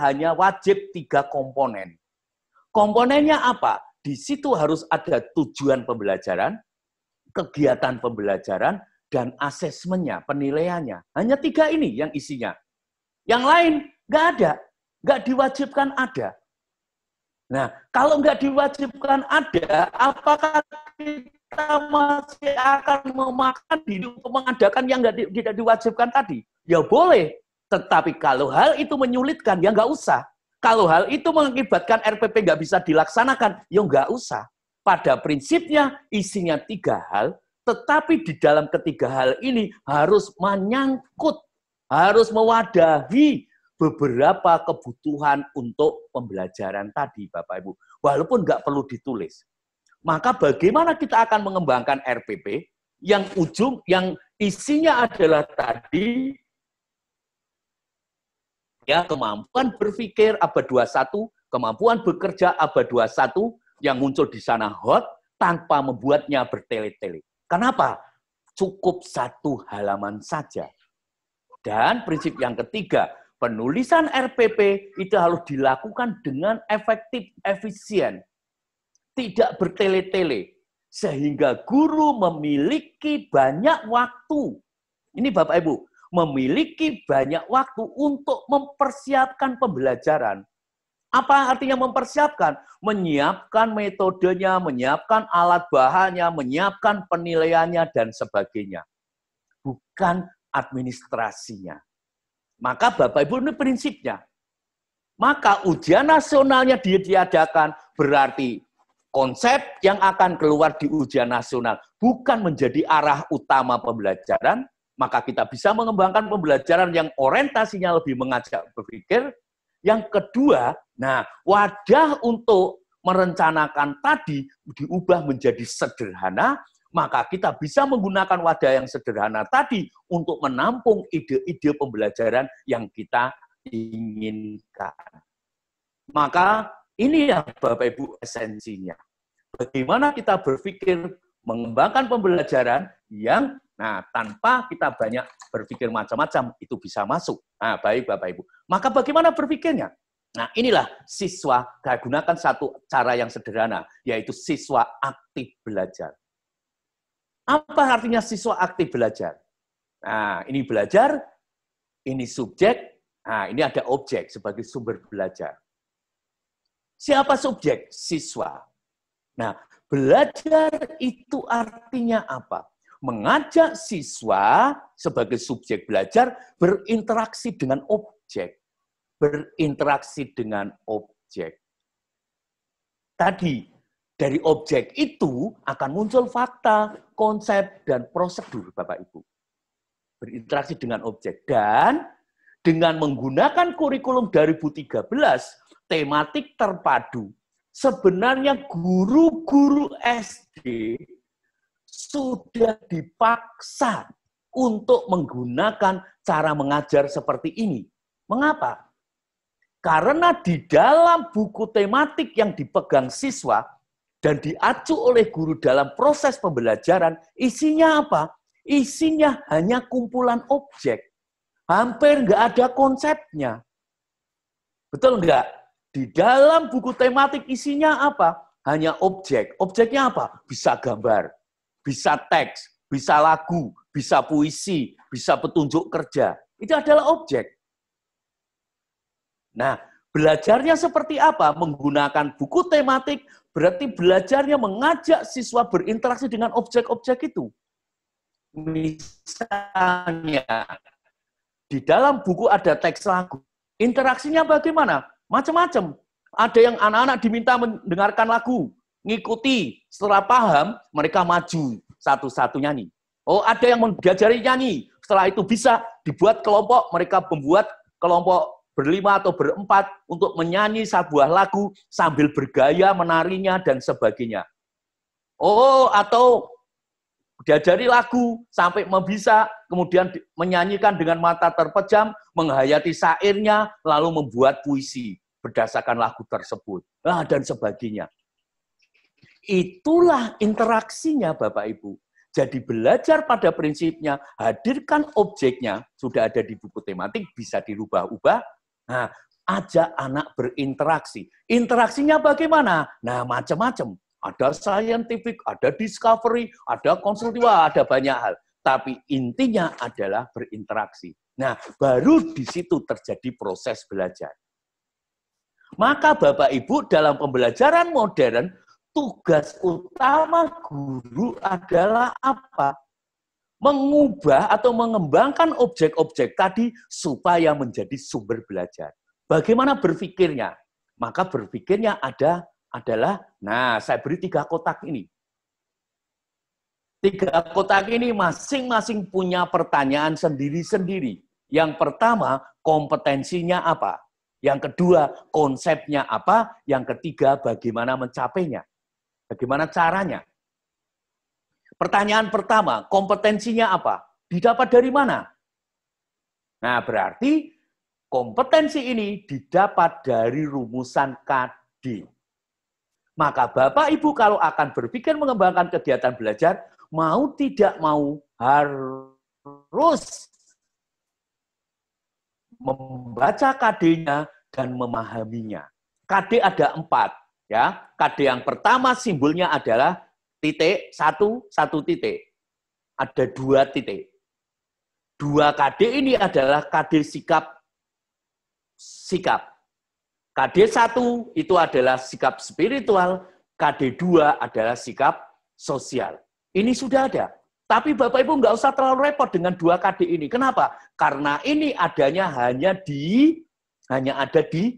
hanya wajib 3 komponen. Komponennya apa? Di situ harus ada tujuan pembelajaran, kegiatan pembelajaran, dan asesmennya, penilaiannya. Hanya 3 ini yang isinya. Yang lain nggak ada, nggak diwajibkan ada. Nah, kalau nggak diwajibkan ada, apakah kita masih akan memakan diri untuk mengadakan yang tidak diwajibkan tadi? Ya boleh, tetapi kalau hal itu menyulitkan, ya nggak usah. Kalau hal itu mengakibatkan RPP nggak bisa dilaksanakan, ya nggak usah. Pada prinsipnya isinya 3 hal, tetapi di dalam ketiga hal ini harus menyangkut, harus mewadahi beberapa kebutuhan untuk pembelajaran tadi, Bapak Ibu. Walaupun nggak perlu ditulis. Maka bagaimana kita akan mengembangkan RPP yang isinya adalah tadi ya kemampuan berpikir abad 21, kemampuan bekerja abad 21 yang muncul di sana hot tanpa membuatnya bertele-tele. Kenapa? Cukup 1 halaman saja. Dan prinsip yang ketiga, penulisan RPP itu harus dilakukan dengan efektif, efisien. Tidak bertele-tele. Sehingga guru memiliki banyak waktu. Ini Bapak Ibu, memiliki banyak waktu untuk mempersiapkan pembelajaran. Apa artinya mempersiapkan? Menyiapkan metodenya, menyiapkan alat bahannya, menyiapkan penilaiannya, dan sebagainya. Bukan administrasinya. Maka Bapak Ibu ini prinsipnya. Maka ujian nasionalnya ditiadakan berarti konsep yang akan keluar di ujian nasional bukan menjadi arah utama pembelajaran, maka kita bisa mengembangkan pembelajaran yang orientasinya lebih mengajak berpikir. Yang kedua, wadah untuk merencanakan tadi diubah menjadi sederhana, maka kita bisa menggunakan wadah yang sederhana tadi untuk menampung ide-ide pembelajaran yang kita inginkan. Maka ini yang Bapak Ibu esensinya. Bagaimana kita berpikir mengembangkan pembelajaran yang tanpa kita banyak berpikir macam-macam, itu bisa masuk. Nah, baik Bapak Ibu. Maka bagaimana berpikirnya? Nah, inilah siswa, saya gunakan satu cara yang sederhana, yaitu siswa aktif belajar. Apa artinya siswa aktif belajar? Nah, ini belajar, ini subjek, nah ini ada objek sebagai sumber belajar. Siapa subjek? Siswa. Nah, belajar itu artinya apa? Mengajak siswa sebagai subjek belajar berinteraksi dengan objek. Berinteraksi dengan objek. Tadi, dari objek itu akan muncul fakta, konsep, dan prosedur, Bapak Ibu. Berinteraksi dengan objek. Dan dengan menggunakan kurikulum 2013, tematik terpadu, sebenarnya guru-guru SD sudah dipaksa untuk menggunakan cara mengajar seperti ini. Mengapa? Karena di dalam buku tematik yang dipegang siswa dan diacu oleh guru dalam proses pembelajaran, isinya apa? Isinya hanya kumpulan objek. Hampir nggak ada konsepnya. Betul nggak? Di dalam buku tematik isinya apa? Hanya objek. Objeknya apa? Bisa gambar, bisa teks, bisa lagu, bisa puisi, bisa petunjuk kerja. Itu adalah objek. Nah, belajarnya seperti apa? Menggunakan buku tematik, berarti belajarnya mengajak siswa berinteraksi dengan objek-objek itu. Misalnya, di dalam buku ada teks lagu. Interaksinya bagaimana? Macam-macam. Ada yang anak-anak diminta mendengarkan lagu, ngikuti. Setelah paham, mereka maju satu-satu nyanyi. Oh, ada yang diajari nyanyi. Setelah itu bisa dibuat kelompok, mereka membuat kelompok berlima atau berempat untuk menyanyi sebuah lagu sambil bergaya menarinya dan sebagainya. Oh, atau diajari lagu sampai bisa kemudian menyanyikan dengan mata terpejam, menghayati syairnya, lalu membuat puisi berdasarkan lagu tersebut, dan sebagainya. Itulah interaksinya Bapak Ibu. Jadi belajar pada prinsipnya, hadirkan objeknya, sudah ada di buku tematik, bisa dirubah-ubah. Nah, ajak anak berinteraksi. Interaksinya bagaimana? Nah, macam-macam. Ada scientific, ada discovery, ada konsultiva, ada banyak hal. Tapi intinya adalah berinteraksi. Nah, baru di situ terjadi proses belajar. Maka Bapak Ibu dalam pembelajaran modern, tugas utama guru adalah apa? Mengubah atau mengembangkan objek-objek tadi supaya menjadi sumber belajar. Bagaimana berpikirnya? Maka berpikirnya adalah, saya beri 3 kotak ini. 3 kotak ini masing-masing punya pertanyaan sendiri-sendiri. Yang pertama, kompetensinya apa? Yang kedua, konsepnya apa? Yang ketiga, bagaimana mencapainya? Bagaimana caranya? Pertanyaan pertama, kompetensinya apa? Didapat dari mana? Nah, berarti kompetensi ini didapat dari rumusan KD. Maka Bapak Ibu kalau akan berpikir mengembangkan kegiatan belajar, mau tidak mau harus membaca KD-nya dan memahaminya. KD ada 4. Ya. KD yang pertama simbolnya adalah titik, 1 titik. Ada 2 titik. 2 KD ini adalah KD sikap. KD 1 itu adalah sikap spiritual, KD 2 adalah sikap sosial. Ini sudah ada. Tapi Bapak Ibu nggak usah terlalu repot dengan 2 KD ini. Kenapa? Karena ini adanya hanya ada di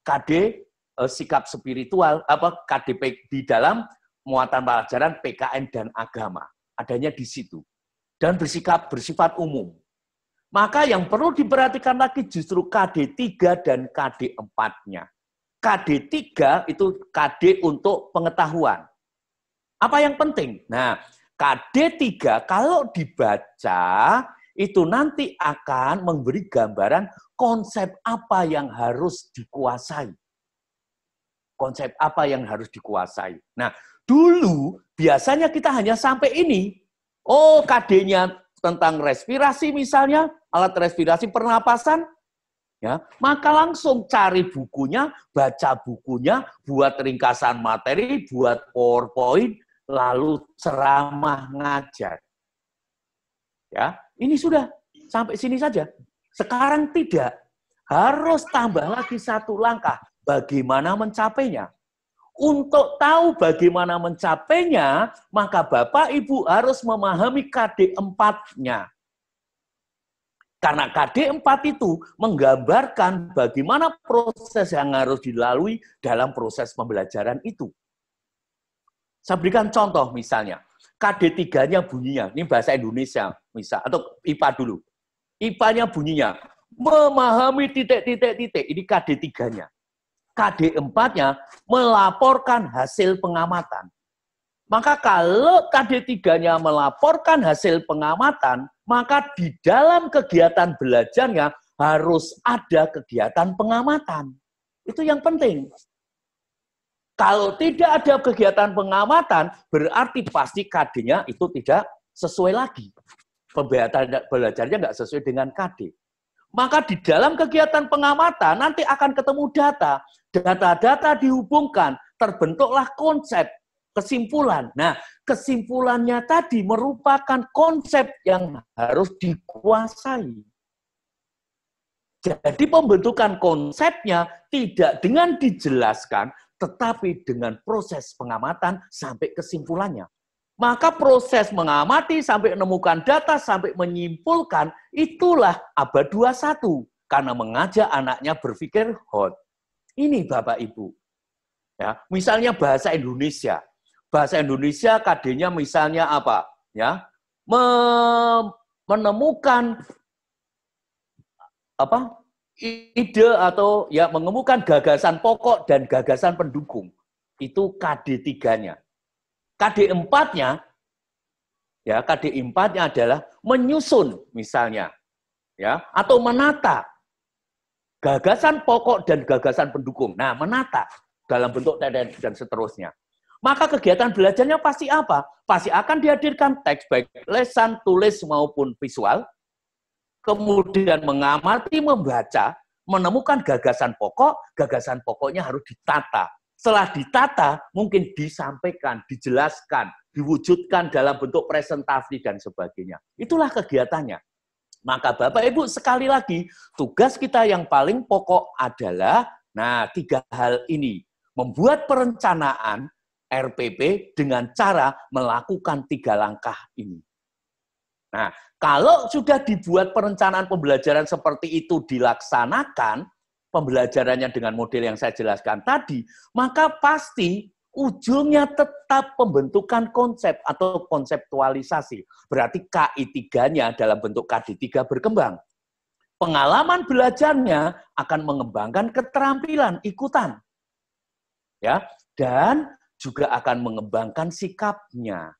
KD sikap spiritual, KDP di dalam muatan pelajaran PKN dan agama. Adanya di situ. Dan bersifat umum. Maka yang perlu diperhatikan lagi justru KD 3 dan KD 4-nya. KD 3 itu KD untuk pengetahuan. Apa yang penting? Nah, KD 3 kalau dibaca itu nanti akan memberi gambaran konsep apa yang harus dikuasai. Konsep apa yang harus dikuasai. Nah, dulu biasanya kita hanya sampai ini. Oh, KD-nya tentang respirasi misalnya, alat respirasi pernapasan, ya, maka langsung cari bukunya, baca bukunya, buat ringkasan materi, buat PowerPoint, lalu ceramah ngajar. Ya, ini sudah sampai sini saja. Sekarang tidak, harus tambah lagi satu langkah, bagaimana mencapainya. Untuk tahu bagaimana mencapainya, maka Bapak Ibu harus memahami KD 4-nya. Karena KD 4 itu menggambarkan bagaimana proses yang harus dilalui dalam proses pembelajaran itu. Saya berikan contoh misalnya, KD 3-nya bunyinya, ini bahasa Indonesia, misal, atau IPA dulu. IPA-nya bunyinya, memahami titik-titik-titik, ini KD 3-nya. KD 4-nya melaporkan hasil pengamatan. Maka kalau KD 3-nya melaporkan hasil pengamatan, maka di dalam kegiatan belajarnya harus ada kegiatan pengamatan. Itu yang penting. Kalau tidak ada kegiatan pengamatan, berarti pasti KD-nya itu tidak sesuai lagi. Belajarnya nggak sesuai dengan KD. Maka di dalam kegiatan pengamatan nanti akan ketemu data. Data-data dihubungkan, terbentuklah konsep, kesimpulan. Nah, kesimpulannya tadi merupakan konsep yang harus dikuasai. Jadi pembentukan konsepnya tidak dengan dijelaskan, tetapi dengan proses pengamatan sampai kesimpulannya. Maka proses mengamati sampai menemukan data, sampai menyimpulkan, itulah abad 21. Karena mengajak anaknya berpikir hot. Ini Bapak Ibu. Ya, misalnya bahasa Indonesia. Bahasa Indonesia KD-nya misalnya apa? Ya, menemukan apa? Ide atau ya menemukan gagasan pokok dan gagasan pendukung. Itu KD 3-nya. KD 4-nya ya, KD 4-nya adalah menyusun misalnya ya, atau menata gagasan pokok dan gagasan pendukung. Nah, menata dalam bentuk dan seterusnya. Maka kegiatan belajarnya pasti apa? Pasti akan dihadirkan teks baik lesan, tulis maupun visual. Kemudian mengamati, membaca, menemukan gagasan pokoknya harus ditata. Setelah ditata, mungkin disampaikan, dijelaskan, diwujudkan dalam bentuk presentasi dan sebagainya. Itulah kegiatannya. Maka Bapak Ibu sekali lagi, tugas kita yang paling pokok adalah, nah 3 hal ini. Membuat perencanaan RPP dengan cara melakukan 3 langkah ini. Nah, kalau sudah dibuat perencanaan pembelajaran seperti itu dilaksanakan, pembelajarannya dengan model yang saya jelaskan tadi, maka pasti ujungnya tetap pembentukan konsep atau konseptualisasi. Berarti KI 3-nya dalam bentuk KD 3 berkembang. Pengalaman belajarnya akan mengembangkan keterampilan ikutan. Ya, dan juga akan mengembangkan sikapnya.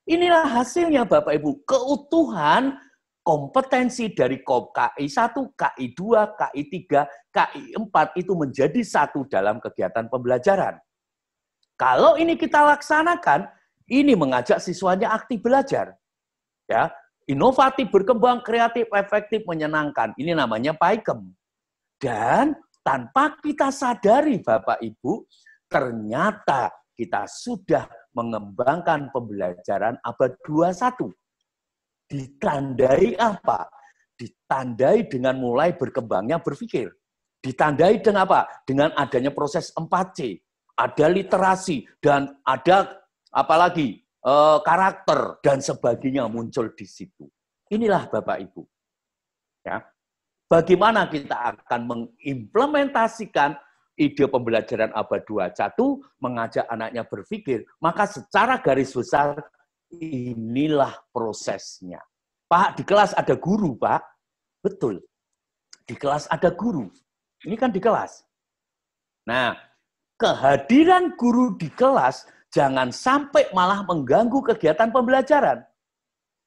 Inilah hasilnya Bapak Ibu, keutuhan kompetensi dari KI 1, KI 2, KI 3, KI 4 itu menjadi satu dalam kegiatan pembelajaran. Kalau ini kita laksanakan, ini mengajak siswanya aktif belajar. Ya, inovatif, berkembang, kreatif, efektif, menyenangkan. Ini namanya PAIKEM. Dan tanpa kita sadari Bapak Ibu, ternyata kita sudah mengembangkan pembelajaran abad 21. Ditandai apa? Ditandai dengan mulai berkembangnya berpikir. Ditandai dengan apa? Dengan adanya proses 4C. Ada literasi, dan ada apalagi karakter, dan sebagainya muncul di situ. Inilah Bapak Ibu. Ya. Bagaimana kita akan mengimplementasikan ide pembelajaran abad 21, mengajak anaknya berpikir, maka secara garis besar, inilah prosesnya. Pak, di kelas ada guru, Pak. Betul. Di kelas ada guru. Ini kan di kelas. Nah, kehadiran guru di kelas jangan sampai malah mengganggu kegiatan pembelajaran.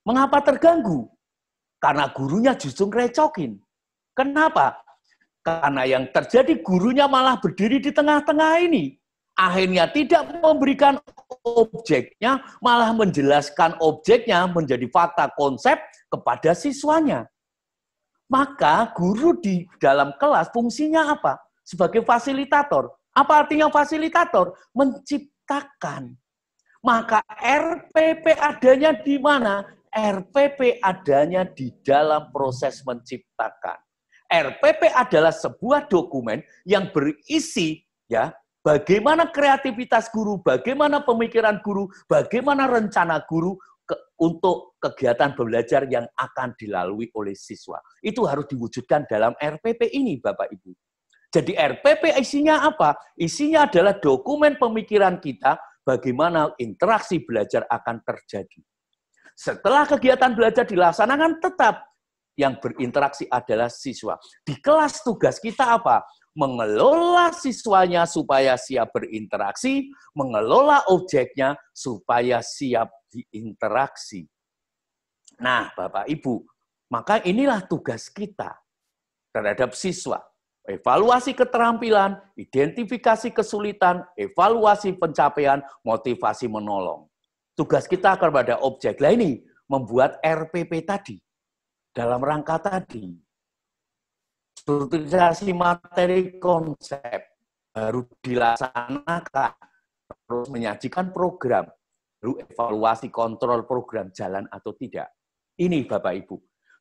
Mengapa terganggu? Karena gurunya justru ngerecokin. Kenapa? Karena yang terjadi gurunya malah berdiri di tengah-tengah ini. Akhirnya tidak memberikan objeknya, malah menjelaskan objeknya menjadi fakta konsep kepada siswanya. Maka guru di dalam kelas fungsinya apa? Sebagai fasilitator. Apa artinya fasilitator? Menciptakan. Maka RPP adanya di mana? RPP adanya di dalam proses menciptakan. RPP adalah sebuah dokumen yang berisi ya bagaimana kreativitas guru, bagaimana pemikiran guru, bagaimana rencana guru untuk kegiatan belajar yang akan dilalui oleh siswa. Itu harus diwujudkan dalam RPP ini, Bapak Ibu. Jadi RPP isinya apa? Isinya adalah dokumen pemikiran kita bagaimana interaksi belajar akan terjadi. Setelah kegiatan belajar dilaksanakan, tetap yang berinteraksi adalah siswa. Di kelas tugas kita apa? Mengelola siswanya supaya siap berinteraksi, mengelola objeknya supaya siap diinteraksi. Nah, Bapak Ibu, maka inilah tugas kita terhadap siswa. Evaluasi keterampilan, identifikasi kesulitan, evaluasi pencapaian, motivasi menolong. Tugas kita kepada objek. Lah ini, membuat RPP tadi. Dalam rangka tadi, strukturisasi materi konsep baru dilaksanakan, terus menyajikan program, baru evaluasi kontrol program jalan atau tidak. Ini Bapak Ibu.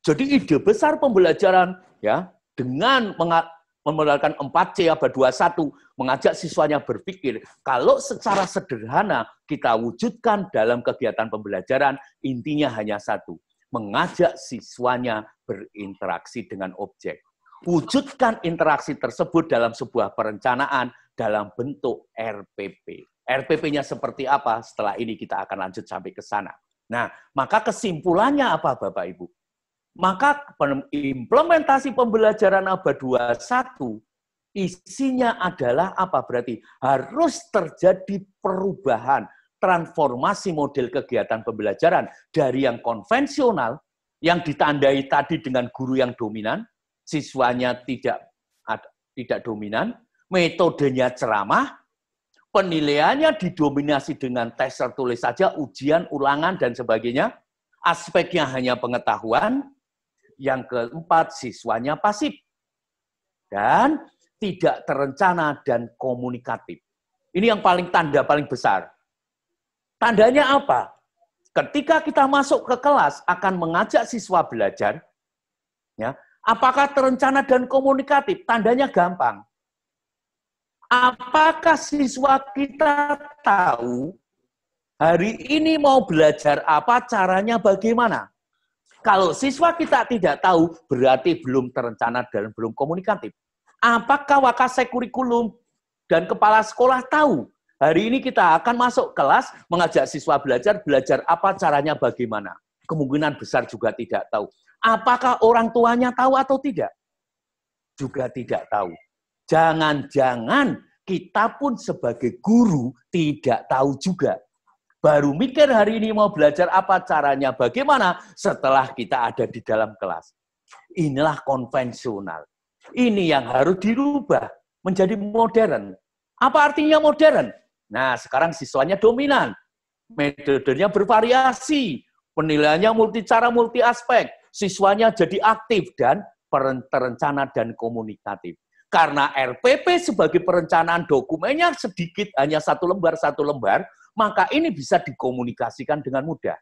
Jadi ide besar pembelajaran ya dengan memodalkan 4C abad 21, mengajak siswanya berpikir, kalau secara sederhana kita wujudkan dalam kegiatan pembelajaran, intinya hanya satu, mengajak siswanya berinteraksi dengan objek. Wujudkan interaksi tersebut dalam sebuah perencanaan dalam bentuk RPP. RPP-nya seperti apa? Setelah ini kita akan lanjut sampai ke sana. Nah, maka kesimpulannya apa Bapak Ibu? Maka implementasi pembelajaran abad 21 isinya adalah apa berarti? Harus terjadi perubahan, transformasi model kegiatan pembelajaran dari yang konvensional, yang ditandai tadi dengan guru yang dominan, siswanya tidak dominan, metodenya ceramah, penilaiannya didominasi dengan tes tertulis saja, ujian, ulangan, dan sebagainya, aspeknya hanya pengetahuan, yang keempat siswanya pasif, dan tidak terencana dan komunikatif. Ini yang tanda paling besar. Tandanya apa? Ketika kita masuk ke kelas akan mengajak siswa belajar, ya, apakah terencana dan komunikatif? Tandanya gampang. Apakah siswa kita tahu hari ini mau belajar apa, caranya bagaimana? Kalau siswa kita tidak tahu, berarti belum terencana dan belum komunikatif. Apakah wakasek kurikulum dan kepala sekolah tahu? Hari ini kita akan masuk kelas, mengajak siswa belajar apa, caranya bagaimana? Kemungkinan besar juga tidak tahu. Apakah orang tuanya tahu atau tidak? Juga tidak tahu. Jangan-jangan kita pun sebagai guru tidak tahu juga. Baru mikir hari ini mau belajar apa, caranya bagaimana, setelah kita ada di dalam kelas. Inilah konvensional. Ini yang harus dirubah menjadi modern. Apa artinya modern? Nah, sekarang siswanya dominan. Metodenya bervariasi. Penilaiannya multi cara, multi aspek. Siswanya jadi aktif dan terencana dan komunikatif. Karena RPP sebagai perencanaan dokumennya sedikit, hanya satu lembar, maka ini bisa dikomunikasikan dengan mudah.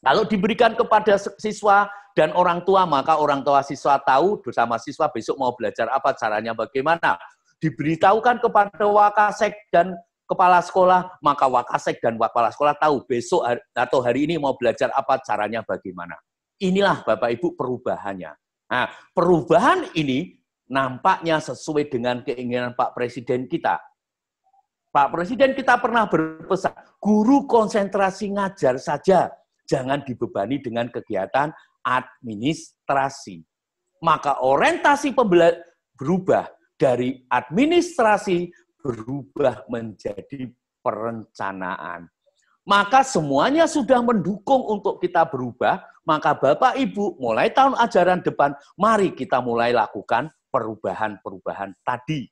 Kalau diberikan kepada siswa dan orang tua, maka orang tua siswa tahu bersama siswa besok mau belajar apa, caranya bagaimana. Diberitahukan kepada wakasek dan kepala sekolah, maka wakasek dan kepala sekolah tahu besok atau hari ini mau belajar apa, caranya bagaimana. Inilah Bapak Ibu perubahannya. Nah, perubahan ini nampaknya sesuai dengan keinginan Pak Presiden kita. Pak Presiden kita pernah berpesan, guru konsentrasi ngajar saja, jangan dibebani dengan kegiatan administrasi. Maka orientasi berubah dari administrasi berubah menjadi perencanaan. Maka semuanya sudah mendukung untuk kita berubah, maka Bapak Ibu mulai tahun ajaran depan, mari kita mulai lakukan perubahan-perubahan tadi.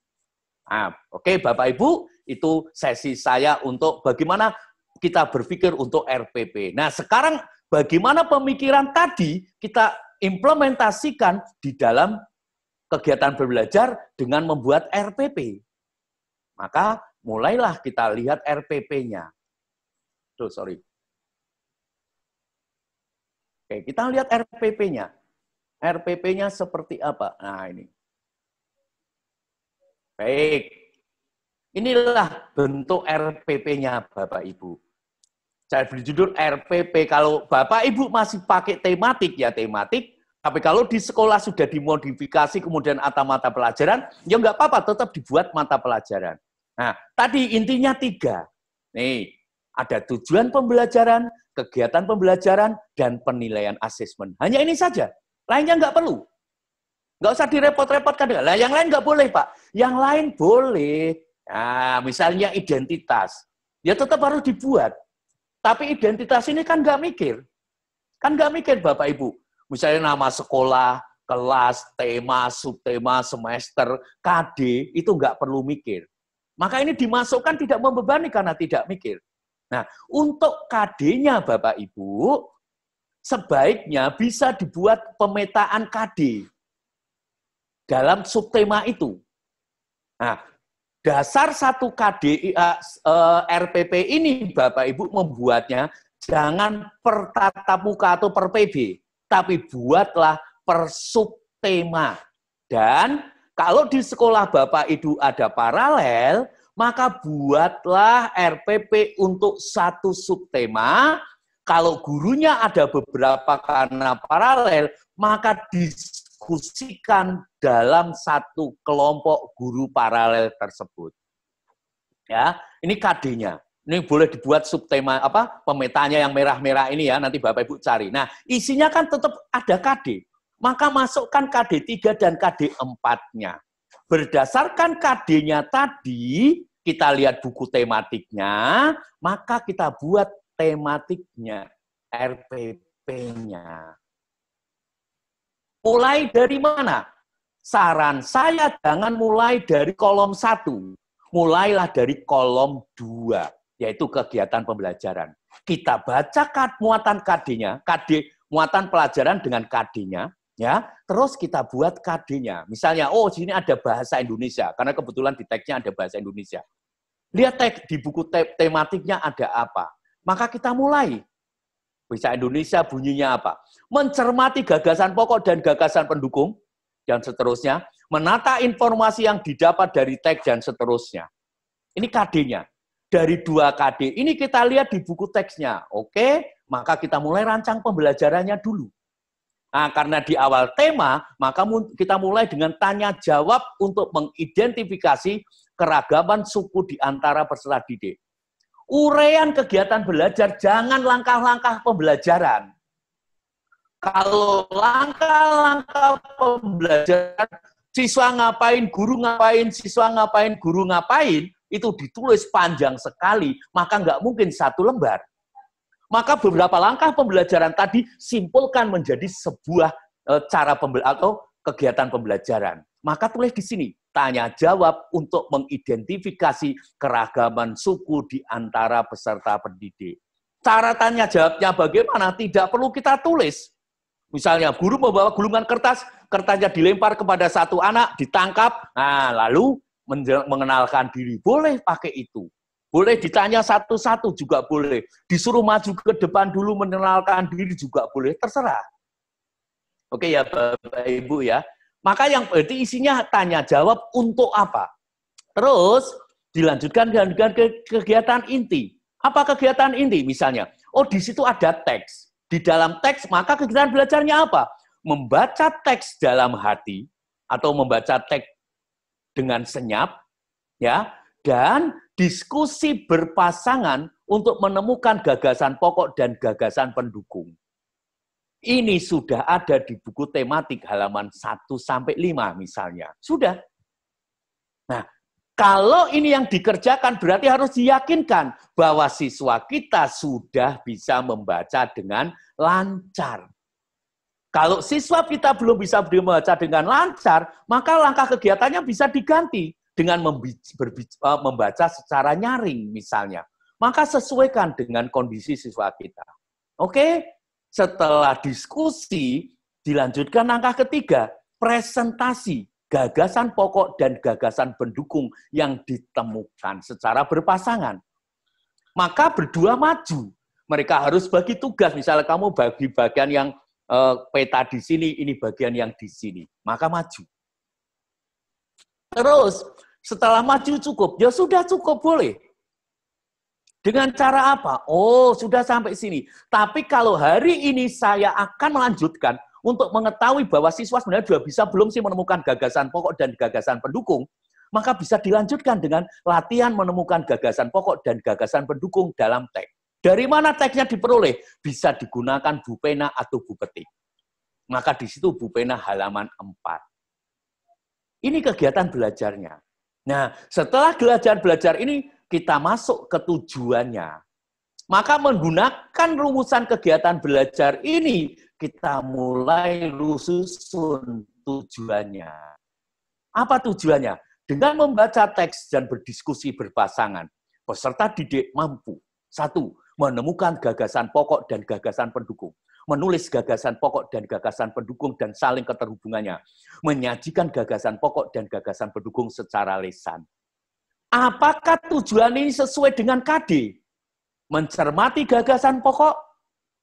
Nah, oke Bapak Ibu, Itu sesi saya untuk bagaimana kita berpikir untuk RPP. Nah, sekarang bagaimana pemikiran tadi kita implementasikan di dalam kegiatan belajar dengan membuat RPP. Maka mulailah kita lihat RPP-nya. Tuh, sorry. Oke, kita lihat RPP-nya. RPP-nya seperti apa? Nah, ini. Baik. Inilah bentuk RPP-nya, Bapak Ibu. Saya beri judul RPP. Kalau Bapak Ibu masih pakai tematik, ya tematik. Tapi kalau di sekolah sudah dimodifikasi, kemudian ada mata pelajaran, ya nggak apa-apa, tetap dibuat mata pelajaran. Nah, tadi intinya 3. Nih, ada tujuan pembelajaran, kegiatan pembelajaran, dan penilaian asesmen. Hanya ini saja. Lainnya nggak perlu. Nggak usah direpot-repotkan. Lah, yang lain nggak boleh, Pak. Yang lain boleh. Nah, misalnya identitas. Ya tetap harus dibuat. Tapi identitas ini kan nggak mikir. Kan nggak mikir, Bapak Ibu. Misalnya nama sekolah, kelas, tema, subtema, semester, KD, itu nggak perlu mikir. Maka ini dimasukkan tidak membebani karena tidak mikir. Nah, untuk KD-nya Bapak Ibu, sebaiknya bisa dibuat pemetaan KD dalam subtema itu. Nah, dasar satu KD RPP ini Bapak Ibu membuatnya jangan per tatap muka atau per PB, tapi buatlah per subtema. Dan kalau di sekolah Bapak Ibu ada paralel, maka buatlah RPP untuk satu subtema. Kalau gurunya ada beberapa karena paralel, maka diskusikan dalam satu kelompok guru paralel tersebut. Ya, ini KD-nya. Ini boleh dibuat subtema pemetanya yang merah-merah ini ya, nanti Bapak Ibu cari. Nah, isinya kan tetap ada KD. Maka masukkan KD 3 dan KD 4-nya. Berdasarkan KD-nya tadi, kita lihat buku tematiknya, maka kita buat tematiknya, RPP-nya. Mulai dari mana? Saran saya jangan mulai dari kolom 1. Mulailah dari kolom 2, yaitu kegiatan pembelajaran. Kita baca muatan KD-nya, muatan pelajaran dengan KD-nya, ya. Terus kita buat KD-nya. Misalnya, oh sini ada bahasa Indonesia, karena kebetulan di teksnya ada bahasa Indonesia. Lihat teks di buku tematiknya ada apa. Maka kita mulai. Bahasa Indonesia bunyinya apa? Mencermati gagasan pokok dan gagasan pendukung, dan seterusnya. Menata informasi yang didapat dari teks, dan seterusnya. Ini KD-nya. Dari 2 KD, ini kita lihat di buku teksnya. Oke, maka kita mulai rancang pembelajarannya dulu. Nah, karena di awal tema, maka kita mulai dengan tanya jawab untuk mengidentifikasi keragaman suku di antara peserta didik. Uraian kegiatan belajar, jangan langkah-langkah pembelajaran. Kalau langkah-langkah pembelajaran, siswa ngapain, guru ngapain, siswa ngapain, guru ngapain, itu ditulis panjang sekali, maka nggak mungkin 1 lembar. Maka beberapa langkah pembelajaran tadi simpulkan menjadi sebuah cara atau kegiatan pembelajaran. Maka tulis di sini, tanya jawab untuk mengidentifikasi keragaman suku di antara peserta pendidik. Cara tanya jawabnya bagaimana? Tidak perlu kita tulis. Misalnya guru membawa gulungan kertas, kertasnya dilempar kepada satu anak, ditangkap, nah lalu mengenalkan diri. Boleh pakai itu. Boleh ditanya satu-satu juga boleh. Disuruh maju ke depan dulu mengenalkan diri juga boleh. Terserah. Oke ya Bapak Ibu ya. Maka yang berarti isinya tanya jawab untuk apa. Terus dilanjutkan dengan kegiatan inti. Apa kegiatan inti misalnya? Oh di situ ada teks. Di dalam teks maka kegiatan belajarnya apa? Membaca teks dalam hati atau membaca teks dengan senyap ya, dan diskusi berpasangan untuk menemukan gagasan pokok dan gagasan pendukung. Ini sudah ada di buku tematik halaman 1-5 misalnya. Sudah. Nah, kalau ini yang dikerjakan berarti harus diyakinkan bahwa siswa kita sudah bisa membaca dengan lancar. Kalau siswa kita belum bisa membaca dengan lancar, maka langkah kegiatannya bisa diganti. dengan membaca secara nyaring misalnya. Maka sesuaikan dengan kondisi siswa kita. Oke? Setelah diskusi, dilanjutkan langkah ketiga, presentasi gagasan pokok dan gagasan pendukung yang ditemukan secara berpasangan. Maka berdua maju. Mereka harus bagi tugas. Misalnya kamu bagi bagian yang peta di sini, ini bagian yang di sini. Maka maju. Terus, setelah maju cukup, ya sudah cukup, boleh. Dengan cara apa? Oh, sudah sampai sini. Tapi kalau hari ini saya akan melanjutkan untuk mengetahui bahwa siswa sebenarnya sudah bisa belum sih menemukan gagasan pokok dan gagasan pendukung, maka bisa dilanjutkan dengan latihan menemukan gagasan pokok dan gagasan pendukung dalam teks. Dari mana teksnya diperoleh? Bisa digunakan buku pena atau buku petik. Maka di situ buku pena halaman 4. Ini kegiatan belajarnya. Nah, setelah belajar ini, kita masuk ke tujuannya. Maka menggunakan rumusan kegiatan belajar ini, kita mulai susun tujuannya. Apa tujuannya? Dengan membaca teks dan berdiskusi berpasangan, peserta didik mampu. 1. Menemukan gagasan pokok dan gagasan pendukung. Menulis gagasan pokok dan gagasan pendukung dan saling keterhubungannya. Menyajikan gagasan pokok dan gagasan pendukung secara lisan. Apakah tujuan ini sesuai dengan KD? Mencermati gagasan pokok,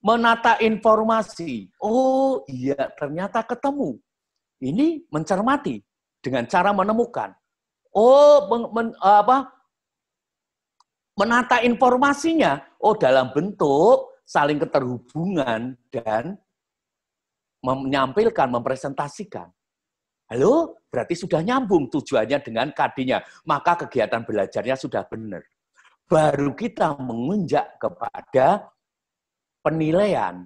menata informasi. Oh iya, ternyata ketemu. Ini mencermati dengan cara menemukan. Oh, menata informasinya. Oh, dalam bentuk saling keterhubungan dan menyampaikan, mempresentasikan. Halo, berarti sudah nyambung tujuannya dengan KD-nya. Maka kegiatan belajarnya sudah benar. Baru kita menginjak kepada penilaian.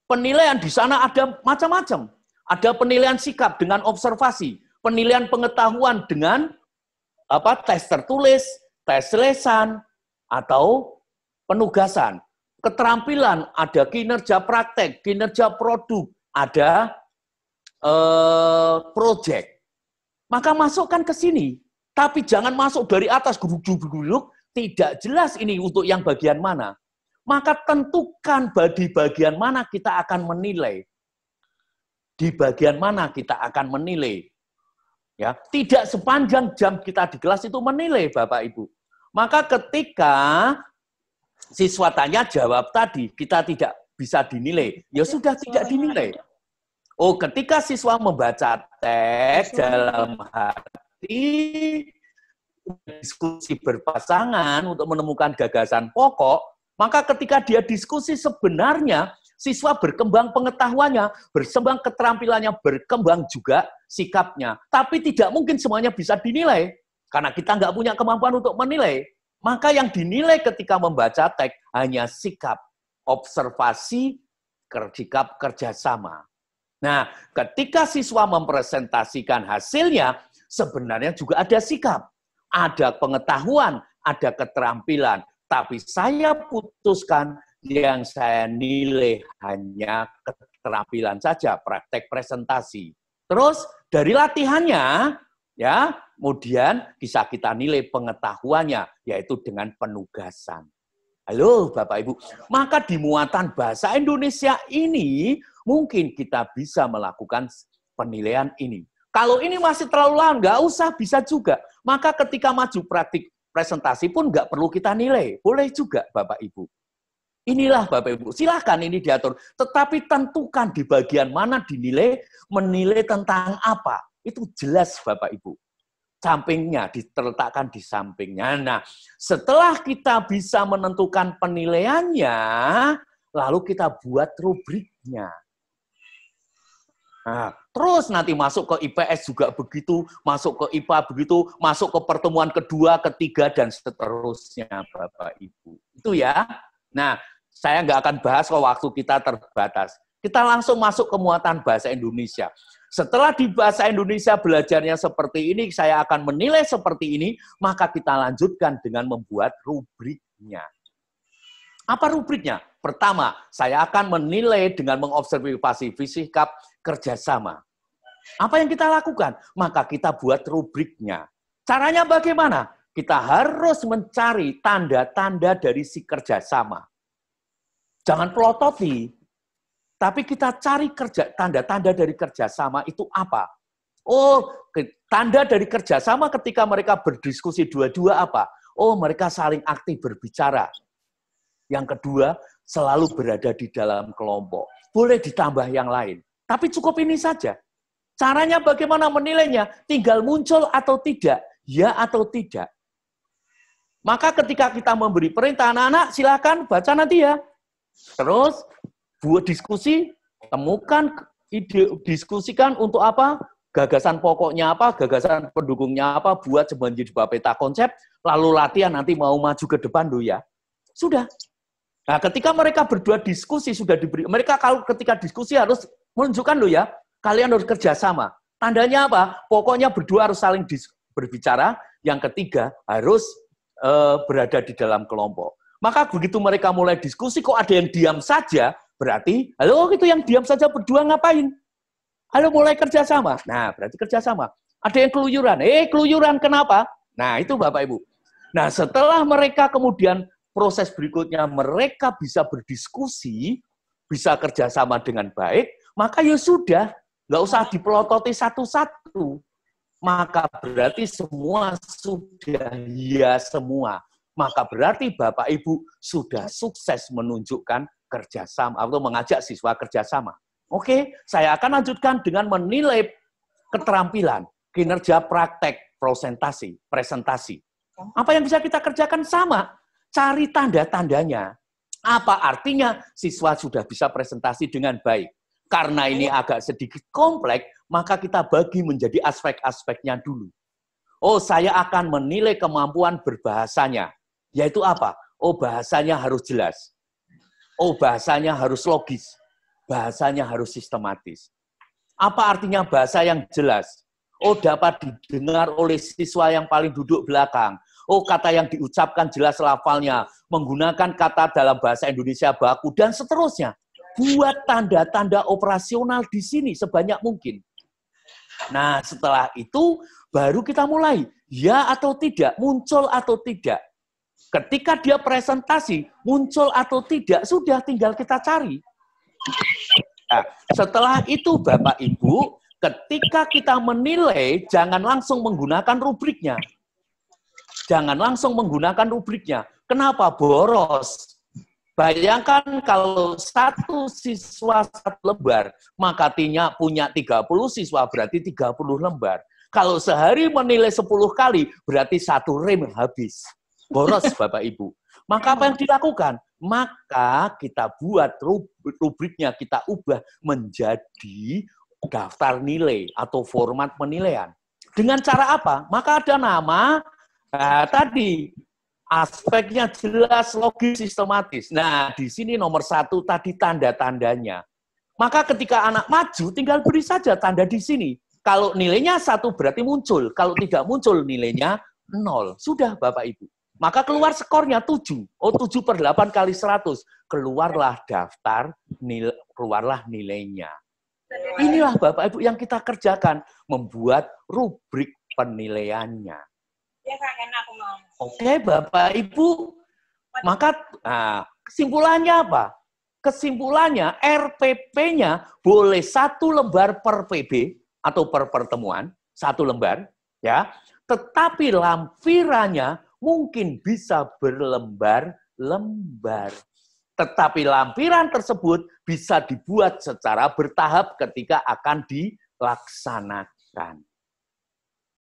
Penilaian di sana ada macam-macam. Ada penilaian sikap dengan observasi, penilaian pengetahuan dengan tes tertulis, tes lesan, atau penugasan. Keterampilan, ada kinerja praktek, kinerja produk, ada project. Maka masukkan ke sini. Tapi jangan masuk dari atas, guruk-guruk, tidak jelas ini untuk yang bagian mana. Maka tentukan di bagian mana kita akan menilai. Di bagian mana kita akan menilai. Ya, tidak sepanjang jam kita di kelas itu menilai, Bapak Ibu. Maka ketika siswa tanya jawab tadi, kita tidak bisa dinilai. Ya sudah tidak dinilai. Oh, ketika siswa membaca teks dalam hati, diskusi berpasangan untuk menemukan gagasan pokok, maka ketika dia diskusi sebenarnya siswa berkembang pengetahuannya, berkembang keterampilannya, berkembang juga sikapnya. Tapi tidak mungkin semuanya bisa dinilai, karena kita nggak punya kemampuan untuk menilai. Maka yang dinilai ketika membaca teks hanya sikap, observasi, sikap kerjasama. Nah, ketika siswa mempresentasikan hasilnya, sebenarnya juga ada sikap, ada pengetahuan, ada keterampilan. Tapi saya putuskan yang saya nilai hanya keterampilan saja, praktek presentasi. Terus dari latihannya, ya, kemudian bisa kita nilai pengetahuannya, yaitu dengan penugasan. Halo Bapak Ibu, maka di muatan bahasa Indonesia ini mungkin kita bisa melakukan penilaian ini. Kalau ini masih terlalu lama, nggak usah, bisa juga. Maka ketika maju praktik presentasi pun nggak perlu kita nilai. Boleh juga Bapak Ibu. Inilah Bapak Ibu, silakan ini diatur. Tetapi tentukan di bagian mana dinilai, menilai tentang apa. Itu jelas Bapak Ibu. Sampingnya, diletakkan di sampingnya. Nah, setelah kita bisa menentukan penilaiannya, lalu kita buat rubriknya. Nah, terus nanti masuk ke IPS juga begitu, masuk ke IPA begitu, masuk ke pertemuan kedua, ketiga, dan seterusnya, Bapak Ibu. Itu ya. Nah, saya nggak akan bahas kalau waktu kita terbatas. Kita langsung masuk ke muatan bahasa Indonesia. Setelah di bahasa Indonesia belajarnya seperti ini, saya akan menilai seperti ini, maka kita lanjutkan dengan membuat rubriknya. Apa rubriknya? Pertama, saya akan menilai dengan mengobservasi sikap kerjasama. Apa yang kita lakukan? Maka kita buat rubriknya. Caranya bagaimana? Kita harus mencari tanda-tanda dari si kerjasama. Jangan pelototi, tapi kita cari tanda-tanda dari kerjasama itu apa? Oh, tanda dari kerjasama ketika mereka berdiskusi dua-dua apa? Oh, mereka saling aktif berbicara. Yang kedua, selalu berada di dalam kelompok. Boleh ditambah yang lain. Tapi cukup ini saja. Caranya bagaimana menilainya? Tinggal muncul atau tidak, ya atau tidak. Maka ketika kita memberi perintah, anak-anak silakan baca nanti ya. Terus buat diskusi, temukan ide, diskusikan untuk apa? Gagasan pokoknya apa, gagasan pendukungnya apa, buat menjadi sebuah peta konsep, lalu latihan nanti mau maju ke depan loh ya. Sudah. Nah, ketika mereka berdua diskusi sudah diberi, mereka kalau ketika diskusi harus menunjukkan loh ya, kalian harus kerjasama. Tandanya apa? Pokoknya berdua harus saling berbicara. Yang ketiga harus berada di dalam kelompok. Maka begitu mereka mulai diskusi, kok ada yang diam saja, berarti, halo itu yang diam saja berdua ngapain? Halo mulai kerjasama. Nah, berarti kerjasama. Ada yang keluyuran. Keluyuran kenapa? Nah, itu Bapak Ibu. Nah, setelah mereka kemudian proses berikutnya, mereka bisa berdiskusi, bisa kerjasama dengan baik, maka ya sudah, nggak usah dipelototi satu-satu. Maka berarti semua sudah ya semua. Maka berarti Bapak Ibu sudah sukses menunjukkan kerjasama atau mengajak siswa kerjasama. Oke, saya akan lanjutkan dengan menilai keterampilan, kinerja praktek, presentasi. Apa yang bisa kita kerjakan sama? Cari tanda-tandanya. Apa artinya siswa sudah bisa presentasi dengan baik? Karena ini agak sedikit kompleks, maka kita bagi menjadi aspek-aspeknya dulu. Oh, saya akan menilai kemampuan berbahasanya. Yaitu apa? Oh, bahasanya harus jelas. Oh, bahasanya harus logis. Bahasanya harus sistematis. Apa artinya bahasa yang jelas? Oh, dapat didengar oleh siswa yang paling duduk belakang. Oh, kata yang diucapkan jelas lafalnya. Menggunakan kata dalam bahasa Indonesia baku, dan seterusnya. Buat tanda-tanda operasional di sini sebanyak mungkin. Nah, setelah itu baru kita mulai. Ya atau tidak, muncul atau tidak. Ketika dia presentasi, muncul atau tidak, sudah tinggal kita cari. Nah, setelah itu Bapak Ibu, ketika kita menilai, jangan langsung menggunakan rubriknya. Jangan langsung menggunakan rubriknya. Kenapa? Boros. Bayangkan kalau satu siswa satu lembar, maka punya 30 siswa berarti 30 lembar. Kalau sehari menilai 10 kali, berarti 1 rem habis. Boros Bapak Ibu. Maka apa yang dilakukan? Maka kita buat rubriknya, kita ubah menjadi daftar nilai atau format penilaian. Dengan cara apa? Maka ada nama, tadi aspeknya jelas, logis, sistematis. Nah, di sini nomor 1 tadi tanda-tandanya. Maka ketika anak maju, tinggal beri saja tanda di sini. Kalau nilainya 1 berarti muncul. Kalau tidak muncul, nilainya 0. Sudah, Bapak Ibu. Maka keluar skornya 7. Oh, 7 per 8 kali 100. Keluarlah daftar, keluarlah nilainya. Inilah Bapak Ibu yang kita kerjakan. Membuat rubrik penilaiannya. Oke, Bapak Ibu. Maka kesimpulannya apa? Kesimpulannya RPP-nya boleh 1 lembar per PB atau per pertemuan, 1 lembar, ya. Tetapi lampirannya mungkin bisa berlembar-lembar. Tetapi lampiran tersebut bisa dibuat secara bertahap ketika akan dilaksanakan.